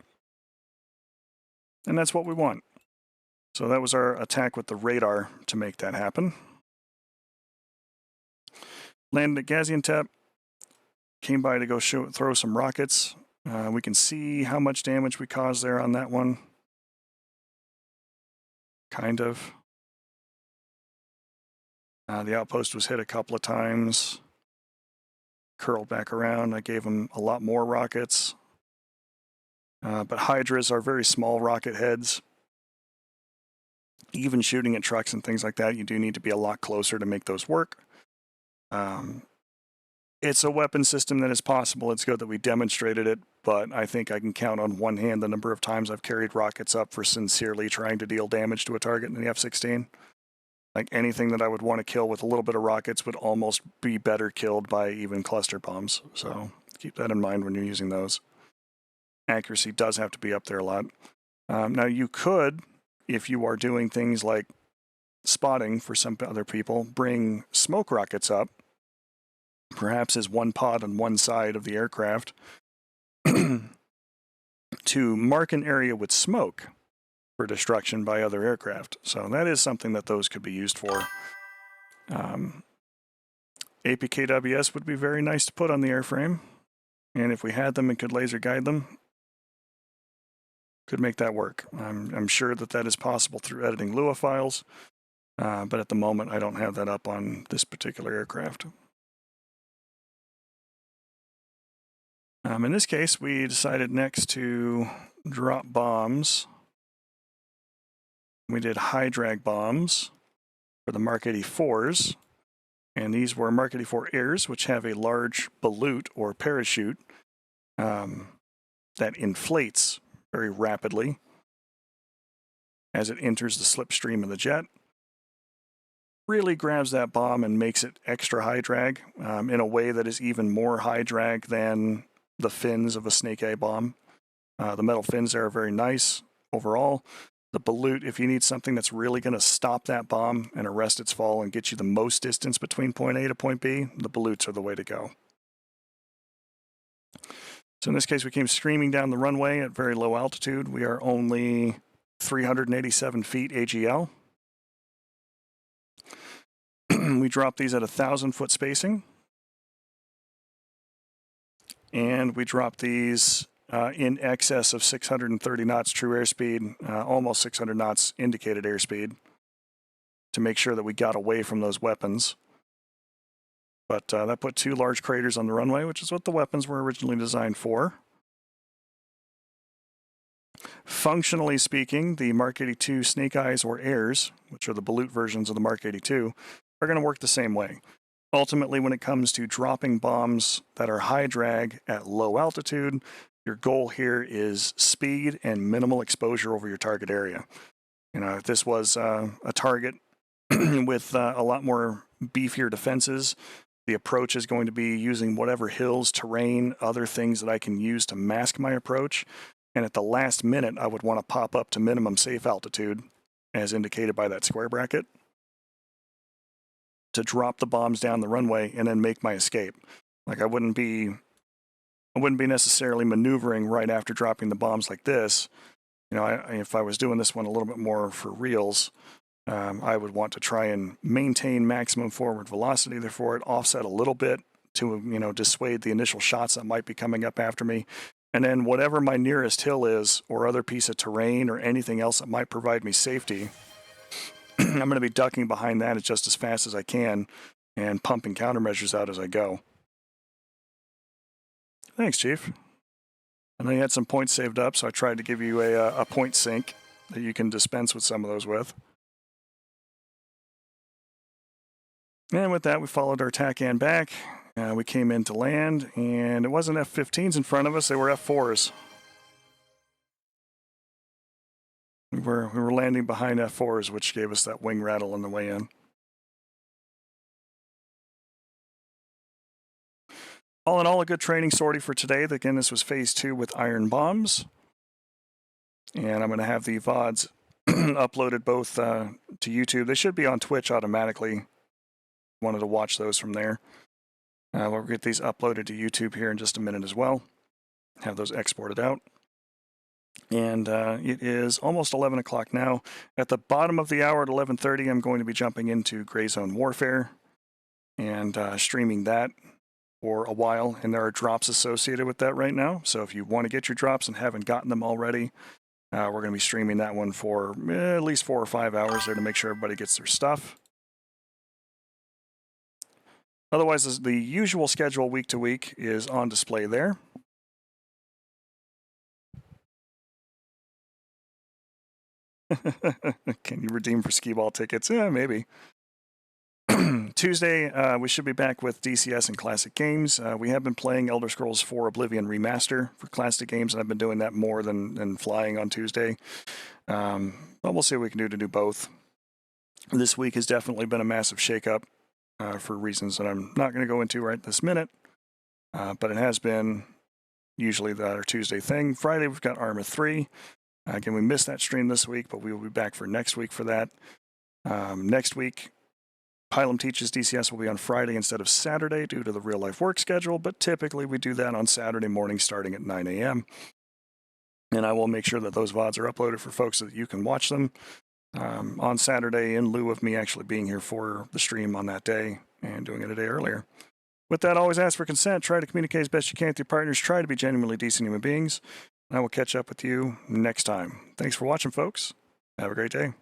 And that's what we want. So that was our attack with the radar to make that happen. Landed at Gaziantep, came by to go throw some rockets. We can see how much damage we caused there on that one. Kind of. The outpost was hit a couple of times. Curled back around. I gave them a lot more rockets. But Hydras are very small rocket heads. Even shooting at trucks and things like that, you do need to be a lot closer to make those work. It's a weapon system that is possible. It's good that we demonstrated it, but I think I can count on one hand the number of times I've carried rockets up for sincerely trying to deal damage to a target in the F-16. Like anything that I would want to kill with a little bit of rockets would almost be better killed by even cluster bombs. So keep that in mind when you're using those. Accuracy does have to be up there a lot. Now you could, if you are doing things like spotting for some other people, bring smoke rockets up, perhaps as one pod on one side of the aircraft, to mark an area with smoke for destruction by other aircraft. So that is something that those could be used for. APKWS would be very nice to put on the airframe, and if we had them and could laser guide them, could make that work. I'm sure that that is possible through editing Lua files, but at the moment I don't have that up on this particular aircraft. In this case, we decided next to drop bombs. We did high drag bombs for the Mark 84s, and these were Mark 84 Airs, which have a large balloon or parachute that inflates very rapidly as it enters the slipstream of the jet. Really grabs that bomb and makes it extra high drag in a way that is even more high drag than the fins of a Snake Eye bomb. The metal fins there are very nice overall. The balloon, if you need something that's really going to stop that bomb and arrest its fall and get you the most distance between point A to point B, the balloons are the way to go. So in this case, we came screaming down the runway at very low altitude. We are only 387 feet AGL. We dropped these at 1,000-foot spacing. And we dropped these in excess of 630 knots true airspeed, almost 600 knots indicated airspeed, to make sure that we got away from those weapons. But that put 2 large craters on the runway, which is what the weapons were originally designed for. Functionally speaking, the Mark 82 Snake Eyes or Airs, which are the balloon versions of the Mark 82, are going to work the same way. Ultimately, when it comes to dropping bombs that are high drag at low altitude, your goal here is speed and minimal exposure over your target area. You know, if this was a target with a lot more beefier defenses, the approach is going to be using whatever hills, terrain, other things that I can use to mask my approach. And at the last minute, I would want to pop up to minimum safe altitude, as indicated by that square bracket, to drop the bombs down the runway and then make my escape. Like I wouldn't be necessarily maneuvering right after dropping the bombs like this. You know, if I was doing this one a little bit more for reals, I would want to try and maintain maximum forward velocity, therefore it offset a little bit to, you know, dissuade the initial shots that might be coming up after me, And then whatever my nearest hill is, or other piece of terrain, or anything else that might provide me safety, I'm going to be ducking behind that just as fast as I can and pumping countermeasures out as I go. Thanks, Chief. I know you had some points saved up, so I tried to give you a point sink that you can dispense with some of those with. And with that, we followed our TACAN back. We came into land, and it wasn't F-15s in front of us, they were F-4s. We were landing behind F-4s, which gave us that wing rattle on the way in. All in all, a good training sortie for today. Again, this was phase 2 with iron bombs. And I'm going to have the VODs uploaded both to YouTube. They should be on Twitch automatically. Wanted to watch those from there. We'll get these uploaded to YouTube here in just a minute as well. Have those exported out. And it is almost 11 o'clock now. At the bottom of the hour at 11:30, I'm going to be jumping into Gray Zone Warfare and streaming that for a while. And there are drops associated with that right now. So if you want to get your drops and haven't gotten them already, we're going to be streaming that one for at least 4 or 5 hours there to make sure everybody gets their stuff. Otherwise, the usual schedule week to week is on display there. Can you redeem for skee ball tickets? Yeah, maybe. Tuesday, we should be back with DCS and Classic Games. We have been playing Elder Scrolls 4 Oblivion Remaster for Classic Games, and I've been doing that more than flying on Tuesday. But we'll see what we can do both. This week has definitely been a massive shakeup for reasons that I'm not going to go into right this minute. But it has been usually our Tuesday thing. Friday, we've got Arma 3. Again, we missed that stream this week, but we will be back for next week for that. Next week, Pilum Teaches DCS will be on Friday instead of Saturday due to the real-life work schedule, but typically we do that on Saturday morning starting at 9 a.m. And I will make sure that those VODs are uploaded for folks so that you can watch them on Saturday in lieu of me actually being here for the stream on that day and doing it a day earlier. With that, always ask for consent. Try to communicate as best you can with your partners. Try to be genuinely decent human beings. I will catch up with you next time. Thanks for watching, folks. Have a great day.